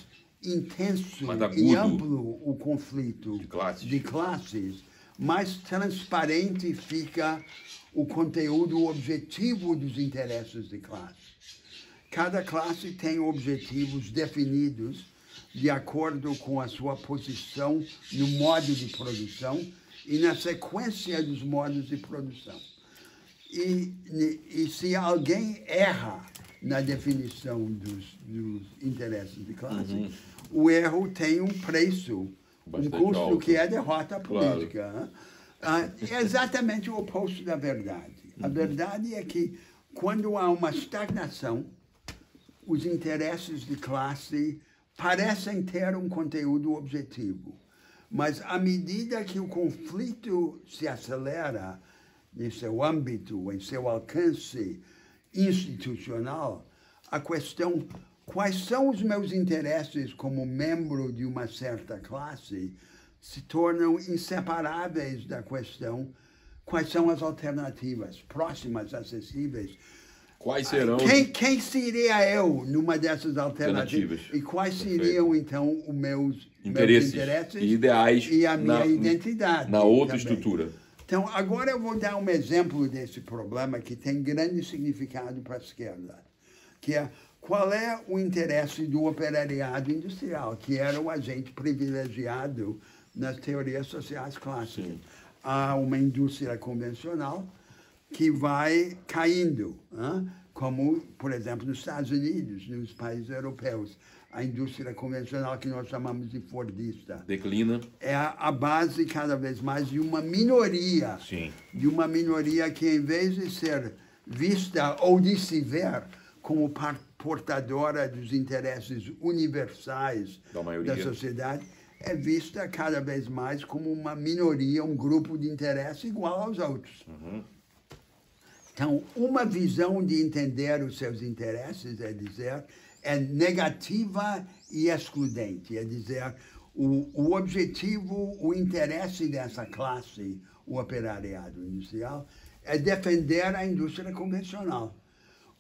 intenso e amplo o conflito de classes, mais transparente fica o conteúdo objetivo dos interesses de classe. Cada classe tem objetivos definidos de acordo com a sua posição no modo de produção e na sequência dos modos de produção. E se alguém erra na definição dos interesses de classe, o erro tem um preço, um custo alto, que é a derrota política. Claro. É exatamente o oposto da verdade. A verdade é que, quando há uma estagnação, os interesses de classe parecem ter um conteúdo objetivo. Mas, à medida que o conflito se acelera em seu âmbito, em seu alcance institucional, a questão quais são os meus interesses como membro de uma certa classe se tornam inseparáveis da questão quais são as alternativas próximas, acessíveis. Quais serão? Quem seria eu numa dessas alternativas? E quais seriam, então, os meus interesses e ideais e a minha identidade? Na outra estrutura. Então, agora eu vou dar um exemplo desse problema que tem grande significado para a esquerda, que é qual é o interesse do operariado industrial, que era o agente privilegiado nas teorias sociais clássicas. Sim. Há uma indústria convencional que vai caindo, como, por exemplo, nos Estados Unidos, nos países europeus. A indústria convencional, que nós chamamos de fordista, declina. É a base, cada vez mais, de uma minoria. Sim. De uma minoria que, em vez de ser vista ou de se ver como portadora dos interesses universais da sociedade, é vista cada vez mais como uma minoria, um grupo de interesse igual aos outros. Então, uma visão de entender os seus interesses, é negativa e excludente. É dizer, o objetivo, o interesse dessa classe, o operariado industrial, é defender a indústria convencional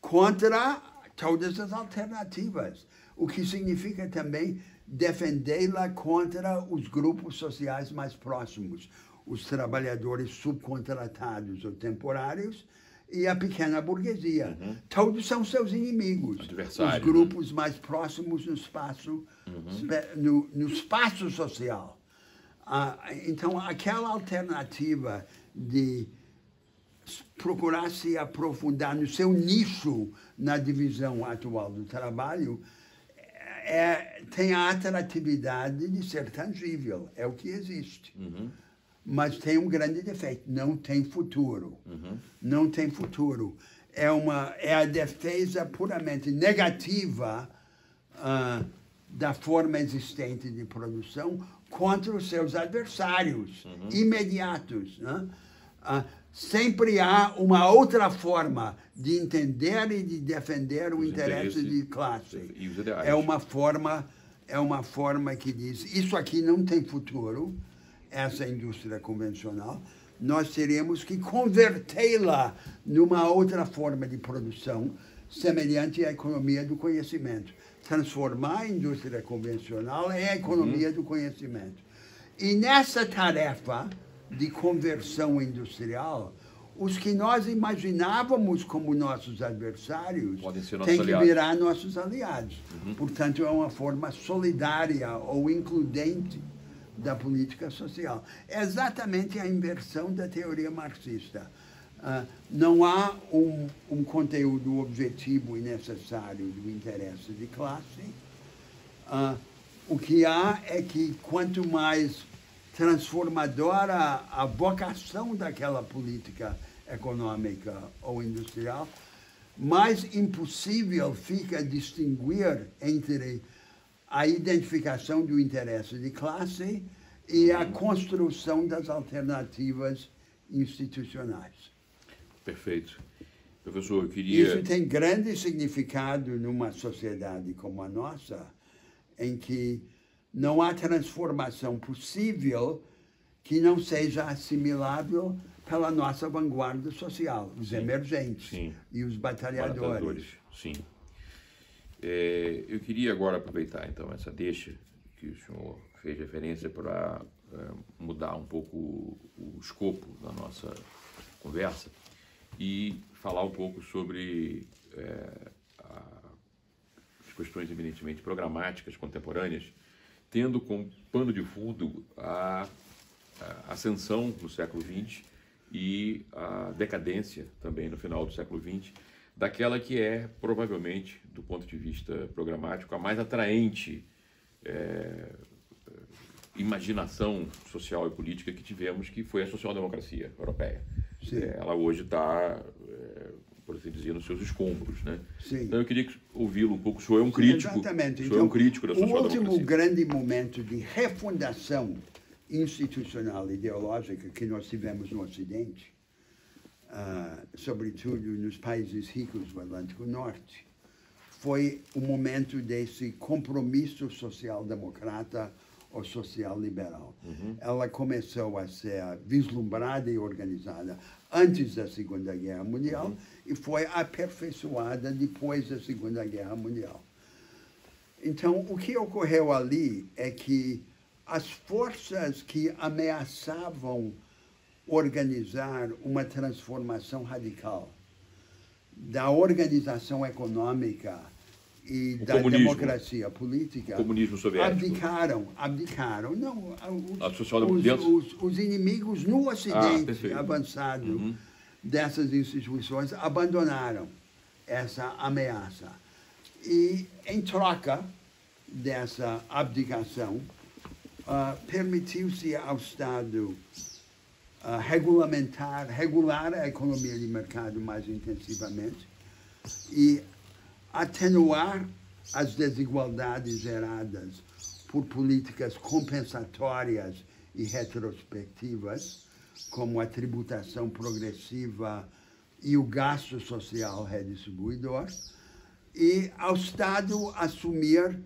contra todas as alternativas, o que significa também defendê-la contra os grupos sociais mais próximos, os trabalhadores subcontratados ou temporários e a pequena burguesia. Todos são seus inimigos. Os grupos mais próximos no espaço, no espaço social. Então, aquela alternativa de procurar se aprofundar no seu nicho na divisão atual do trabalho tem a atratividade de ser tangível, é o que existe. Mas tem um grande defeito, não tem futuro. Não tem futuro. É a defesa puramente negativa da forma existente de produção contra os seus adversários imediatos. Sempre há uma outra forma de entender e de defender o interesse de classe. É uma forma que diz, isso aqui não tem futuro, essa indústria convencional, nós teremos que convertê-la numa outra forma de produção semelhante à economia do conhecimento. Transformar a indústria convencional em a economia do conhecimento. E nessa tarefa de conversão industrial, os que nós imaginávamos como nossos adversários têm que virar nossos aliados. Portanto, é uma forma solidária ou includente da política social. É exatamente a inversão da teoria marxista. Não há um conteúdo objetivo e necessário do interesse de classe. O que há é que quanto mais transformadora a vocação daquela política econômica ou industrial, mais impossível fica distinguir entre a identificação do interesse de classe e a construção das alternativas institucionais. Perfeito. Professor, eu queria... Isso tem grande significado numa sociedade como a nossa, em que não há transformação possível que não seja assimilável pela nossa vanguarda social, os emergentes e os batalhadores. Sim. Eu queria agora aproveitar, então, essa deixa que o senhor fez referência para mudar um pouco o escopo da nossa conversa e falar um pouco sobre as questões eminentemente programáticas contemporâneas, tendo como pano de fundo a ascensão no século XX e a decadência também no final do século XX, daquela que é, provavelmente, do ponto de vista programático, a mais atraente imaginação social e política que tivemos, que foi a social-democracia europeia. Ela hoje está, por assim dizer, nos seus escombros, né? Então eu queria ouvi-lo um pouco. O senhor é um crítico. Exatamente. O senhor é um crítico da social-democracia. O último grande momento de refundação institucional e ideológica que nós tivemos no Ocidente, sobretudo nos países ricos do Atlântico Norte, foi o momento desse compromisso social-democrata ou social-liberal. Ela começou a ser vislumbrada e organizada antes da Segunda Guerra Mundial e foi aperfeiçoada depois da Segunda Guerra Mundial. Então, o que ocorreu ali é que as forças que ameaçavam organizar uma transformação radical da organização econômica e da democracia política, o comunismo soviético, abdicaram. Não, os inimigos no Ocidente avançado dessas instituições abandonaram essa ameaça. E, em troca dessa abdicação, permitiu-se ao Estado regular a economia de mercado mais intensivamente e atenuar as desigualdades geradas por políticas compensatórias e retrospectivas, como a tributação progressiva e o gasto social redistribuidor, e ao Estado assumir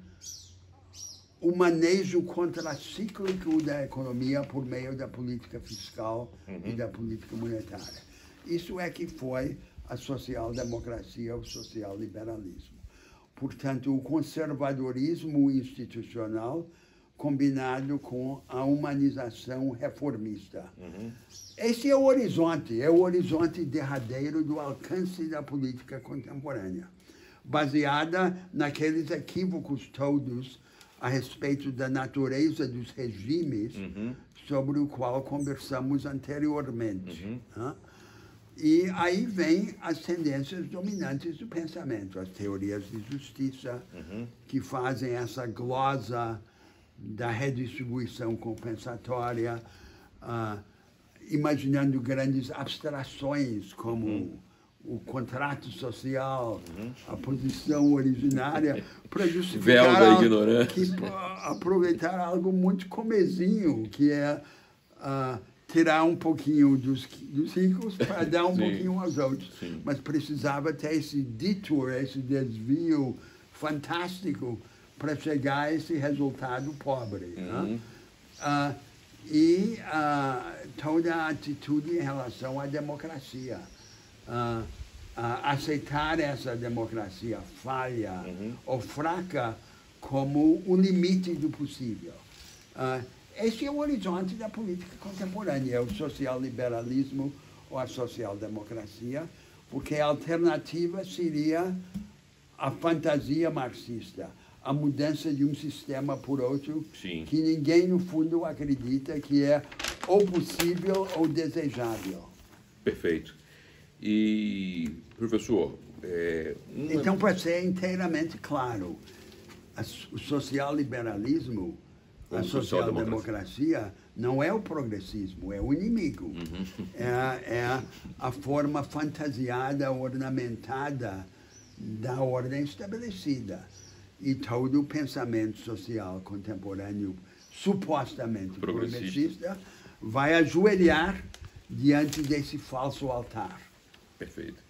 o manejo contracíclico da economia por meio da política fiscal e da política monetária. Isso é que foi a social-democracia, o social-liberalismo. Portanto, o conservadorismo institucional combinado com a humanização reformista. Esse é o horizonte derradeiro do alcance da política contemporânea, baseada naqueles equívocos todos a respeito da natureza dos regimes sobre o qual conversamos anteriormente. E aí vem as tendências dominantes do pensamento, as teorias de justiça, que fazem essa glosa da redistribuição compensatória, imaginando grandes abstrações como o contrato social, a posição originária, para justificar aproveitar algo muito comezinho, que é tirar um pouquinho dos ricos para dar um pouquinho aos outros. Mas precisava ter esse detour, esse desvio fantástico para chegar a esse resultado pobre. E toda a atitude em relação à democracia. aceitar essa democracia falha ou fraca como o limite do possível. Esse é o horizonte da política contemporânea, o social-liberalismo ou a social-democracia, porque a alternativa seria a fantasia marxista, a mudança de um sistema por outro, Sim. que ninguém, no fundo, acredita que é ou possível ou desejável. Perfeito. E, professor... Então, para ser inteiramente claro, o social-liberalismo, a social-democracia, não é o progressismo, é o inimigo. É a forma fantasiada, ornamentada da ordem estabelecida. E todo o pensamento social contemporâneo, supostamente progressista, vai ajoelhar diante desse falso altar. Perfeito.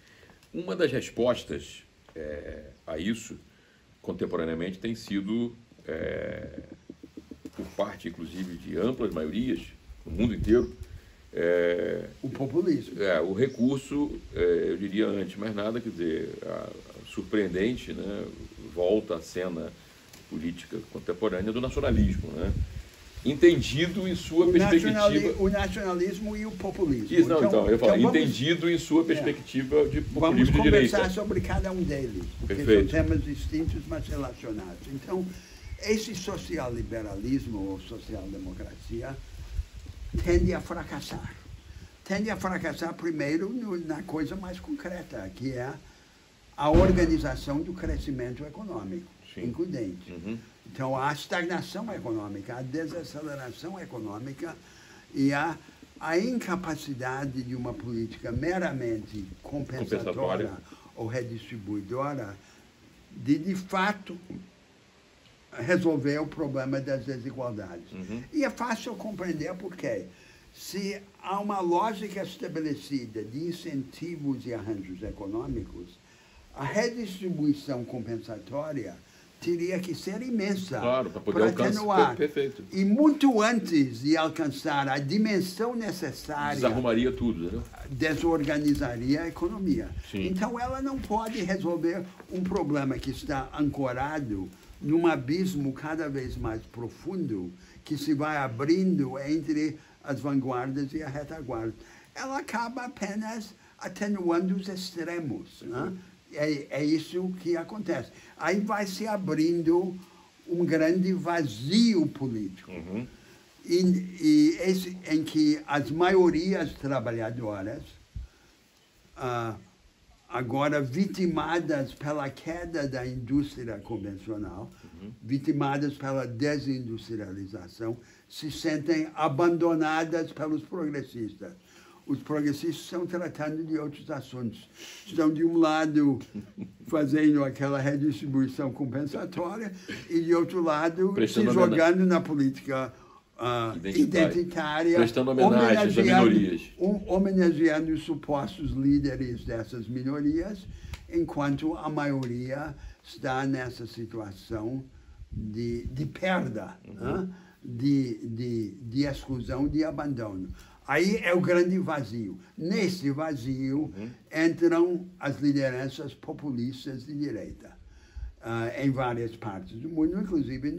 Uma das respostas a isso, contemporaneamente, tem sido, por parte, inclusive, de amplas maiorias, no mundo inteiro, o populismo. O recurso, eu diria antes de mais nada, quer dizer, surpreendente, né, volta à cena política contemporânea do nacionalismo, né? Entendido em sua perspectiva... O nacionalismo e o populismo. Isso, não, então eu falo, entendido em sua perspectiva de populismo de direita. Vamos conversar sobre cada um deles, porque Perfeito. são temas distintos, mas relacionados. Então, esse social-liberalismo ou social-democracia tende a fracassar. Tende a fracassar primeiro na coisa mais concreta, que é a organização do crescimento econômico, includente. Então, a estagnação econômica, a desaceleração econômica e a incapacidade de uma política meramente compensatória ou redistribuidora de fato, resolver o problema das desigualdades. E é fácil compreender por quê. Se há uma lógica estabelecida de incentivos e arranjos econômicos, a redistribuição compensatória teria que ser imensa, claro, para poder atenuar. Perfeito. E muito antes de alcançar a dimensão necessária... Desarrumaria tudo, né? Desorganizaria a economia. Sim. Então, ela não pode resolver um problema que está ancorado num abismo cada vez mais profundo, que se vai abrindo entre as vanguardas e a retaguarda. Ela acaba apenas atenuando os extremos, né? É isso que acontece. Aí vai se abrindo um grande vazio político, em que as maiorias trabalhadoras, agora vitimadas pela queda da indústria convencional, vitimadas pela desindustrialização, se sentem abandonadas pelos progressistas. Os progressistas estão tratando de outros assuntos. Estão, de um lado, fazendo aquela redistribuição compensatória e, de outro lado, se jogando na política identitária, prestando homenagens a minorias. Homenageando os supostos líderes dessas minorias, enquanto a maioria está nessa situação de perda, de exclusão, de abandono. Aí é o grande vazio. Nesse vazio entram as lideranças populistas de direita, em várias partes do mundo, inclusive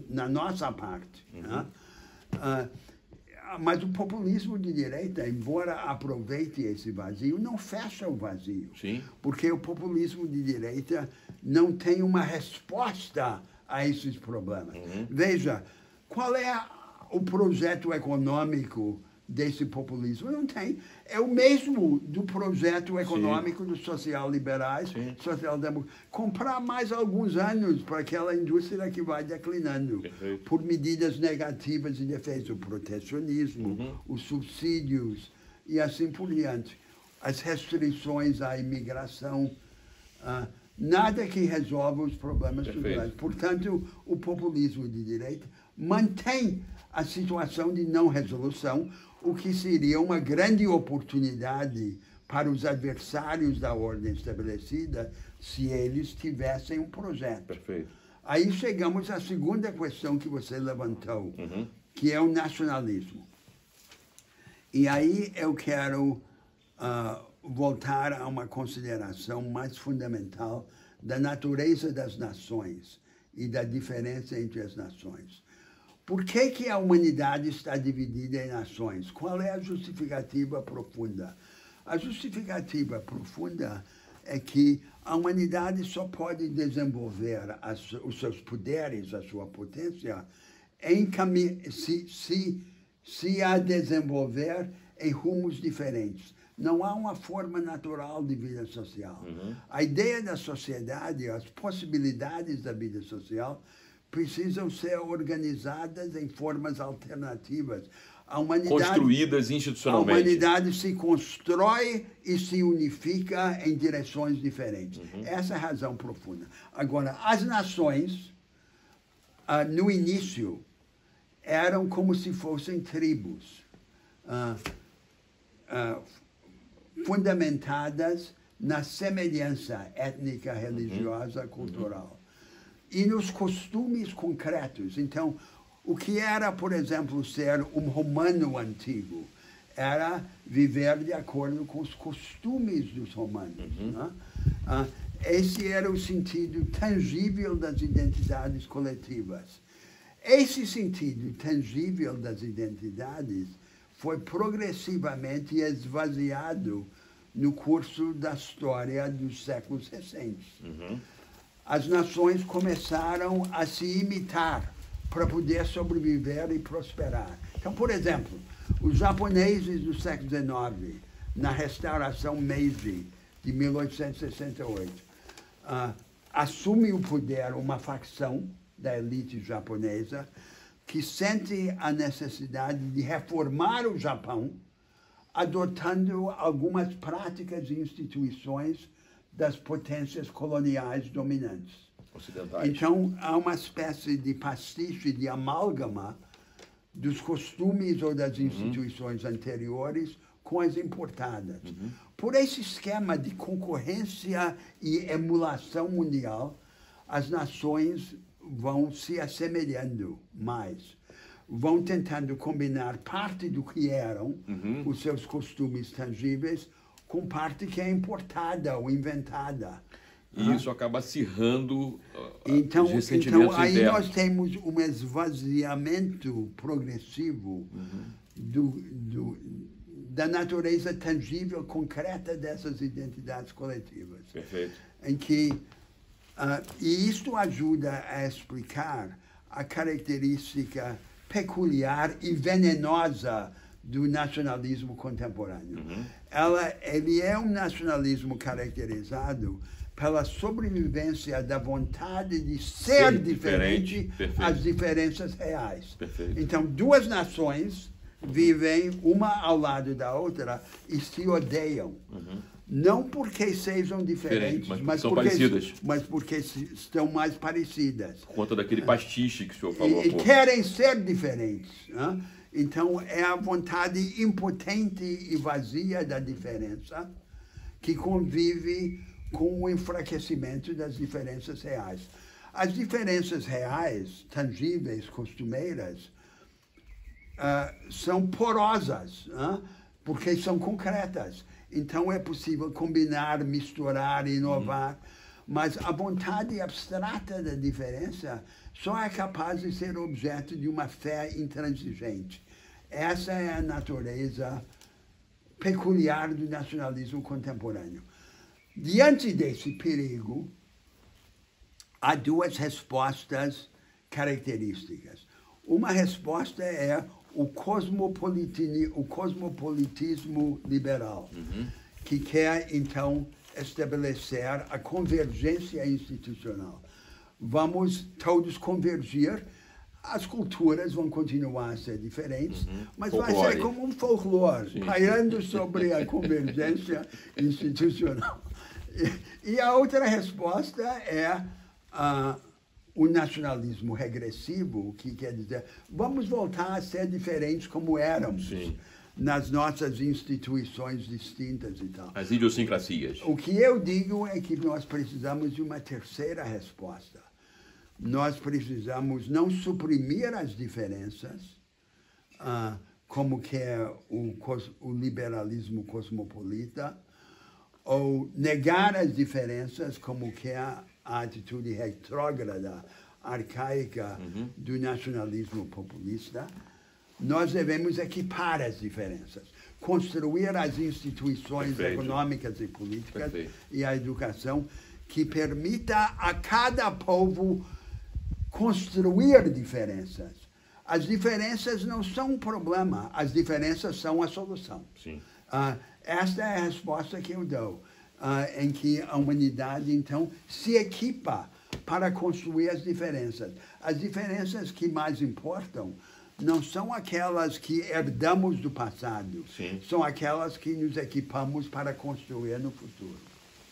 na nossa parte. Mas o populismo de direita, embora aproveite esse vazio, não fecha o vazio. Sim. Porque o populismo de direita não tem uma resposta a esses problemas. Veja, qual é o projeto econômico desse populismo? Não tem. É o mesmo do projeto econômico dos social-liberais, social-democratas. Comprar mais alguns anos para aquela indústria que vai declinando. Perfeito. Por medidas negativas de defesa, o protecionismo, os subsídios e assim por diante. As restrições à imigração, nada que resolva os problemas estruturais. Portanto, o populismo de direita mantém a situação de não resolução, o que seria uma grande oportunidade para os adversários da ordem estabelecida se eles tivessem um projeto. Perfeito. Aí chegamos à segunda questão que você levantou, que é o nacionalismo. E aí eu quero voltar a uma consideração mais fundamental da natureza das nações e da diferença entre as nações. Por que a humanidade está dividida em nações? Qual é a justificativa profunda? A justificativa profunda é que a humanidade só pode desenvolver os seus poderes, a sua potência, se a desenvolver em rumos diferentes. Não há uma forma natural de vida social. A ideia da sociedade, as possibilidades da vida social, precisam ser organizadas em formas alternativas. Construídas institucionalmente. A humanidade se constrói e se unifica em direções diferentes. Essa é a razão profunda. Agora, as nações, no início, eram como se fossem tribos, fundamentadas na semelhança étnica, religiosa, cultural. E nos costumes concretos. Então, o que era, por exemplo, ser um romano antigo? Era viver de acordo com os costumes dos romanos. Né? Esse era o sentido tangível das identidades coletivas. Esse sentido tangível das identidades foi progressivamente esvaziado no curso da história dos séculos recentes. As nações começaram a se imitar para poder sobreviver e prosperar. Então, por exemplo, os japoneses do século XIX, na restauração Meiji de 1868, assumem o poder uma facção da elite japonesa que sente a necessidade de reformar o Japão, adotando algumas práticas e instituições das potências coloniais dominantes. Ocidentais. Então, há uma espécie de pastiche, de amálgama dos costumes ou das instituições anteriores com as importadas. Por esse esquema de concorrência e emulação mundial, as nações vão se assemelhando mais. Vão tentando combinar parte do que eram os seus costumes tangíveis com parte que é importada ou inventada. E isso acaba acirrando então, os ressentimentos aí internos. nós temos um esvaziamento progressivo da natureza tangível, concreta dessas identidades coletivas. Perfeito. Em que, e isto ajuda a explicar a característica peculiar e venenosa do nacionalismo contemporâneo. Ele é um nacionalismo caracterizado pela sobrevivência da vontade de ser diferente às diferenças reais. Perfeito. Então, duas nações vivem uma ao lado da outra e se odeiam. Não porque sejam diferentes, mas porque estão mais parecidas. Por conta daquele pastiche que o senhor falou. E querem ser diferentes. Né? Então, é a vontade impotente e vazia da diferença que convive com o enfraquecimento das diferenças reais. As diferenças reais, tangíveis, costumeiras, são porosas, porque são concretas. Então, é possível combinar, misturar, inovar, mas a vontade abstrata da diferença só é capaz de ser objeto de uma fé intransigente. Essa é a natureza peculiar do nacionalismo contemporâneo. Diante desse perigo, há duas respostas características. Uma resposta é o cosmopolitismo liberal, que quer, então, estabelecer a convergência institucional. Vamos todos convergir, as culturas vão continuar a ser diferentes, mas vai ser como um folclore, pairando sobre a convergência institucional. E a outra resposta é o nacionalismo regressivo, que quer dizer, vamos voltar a ser diferentes como éramos nas nossas instituições distintas e tal. As idiosincrasias. O que eu digo é que nós precisamos de uma terceira resposta. Nós precisamos não suprimir as diferenças, como que é o liberalismo cosmopolita, ou negar as diferenças, como que é a atitude retrógrada, arcaica do nacionalismo populista. Nós devemos equipar as diferenças, construir as instituições econômicas e políticas e a educação que permita a cada povo construir diferenças. As diferenças não são um problema, as diferenças são a solução. Sim. Esta é a resposta que eu dou, em que a humanidade, então, se equipa para construir as diferenças. As diferenças que mais importam não são aquelas que herdamos do passado, Sim. São aquelas que nos equipamos para construir no futuro.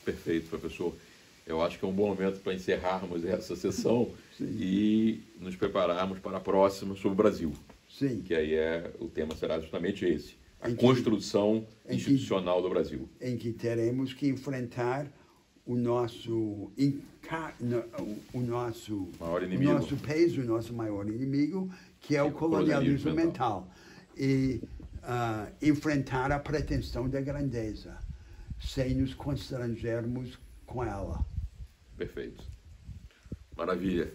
Perfeito, professor. Eu acho que é um bom momento para encerrarmos essa sessão e nos prepararmos para a próxima sobre o Brasil. Sim. Que aí o tema será justamente esse, a construção institucional do Brasil. Em que teremos que enfrentar o nosso maior inimigo. O nosso peso, o nosso maior inimigo, que é o colonialismo mental. E enfrentar a pretensão da grandeza, sem nos constrangermos com ela. Perfeito. Maravilha.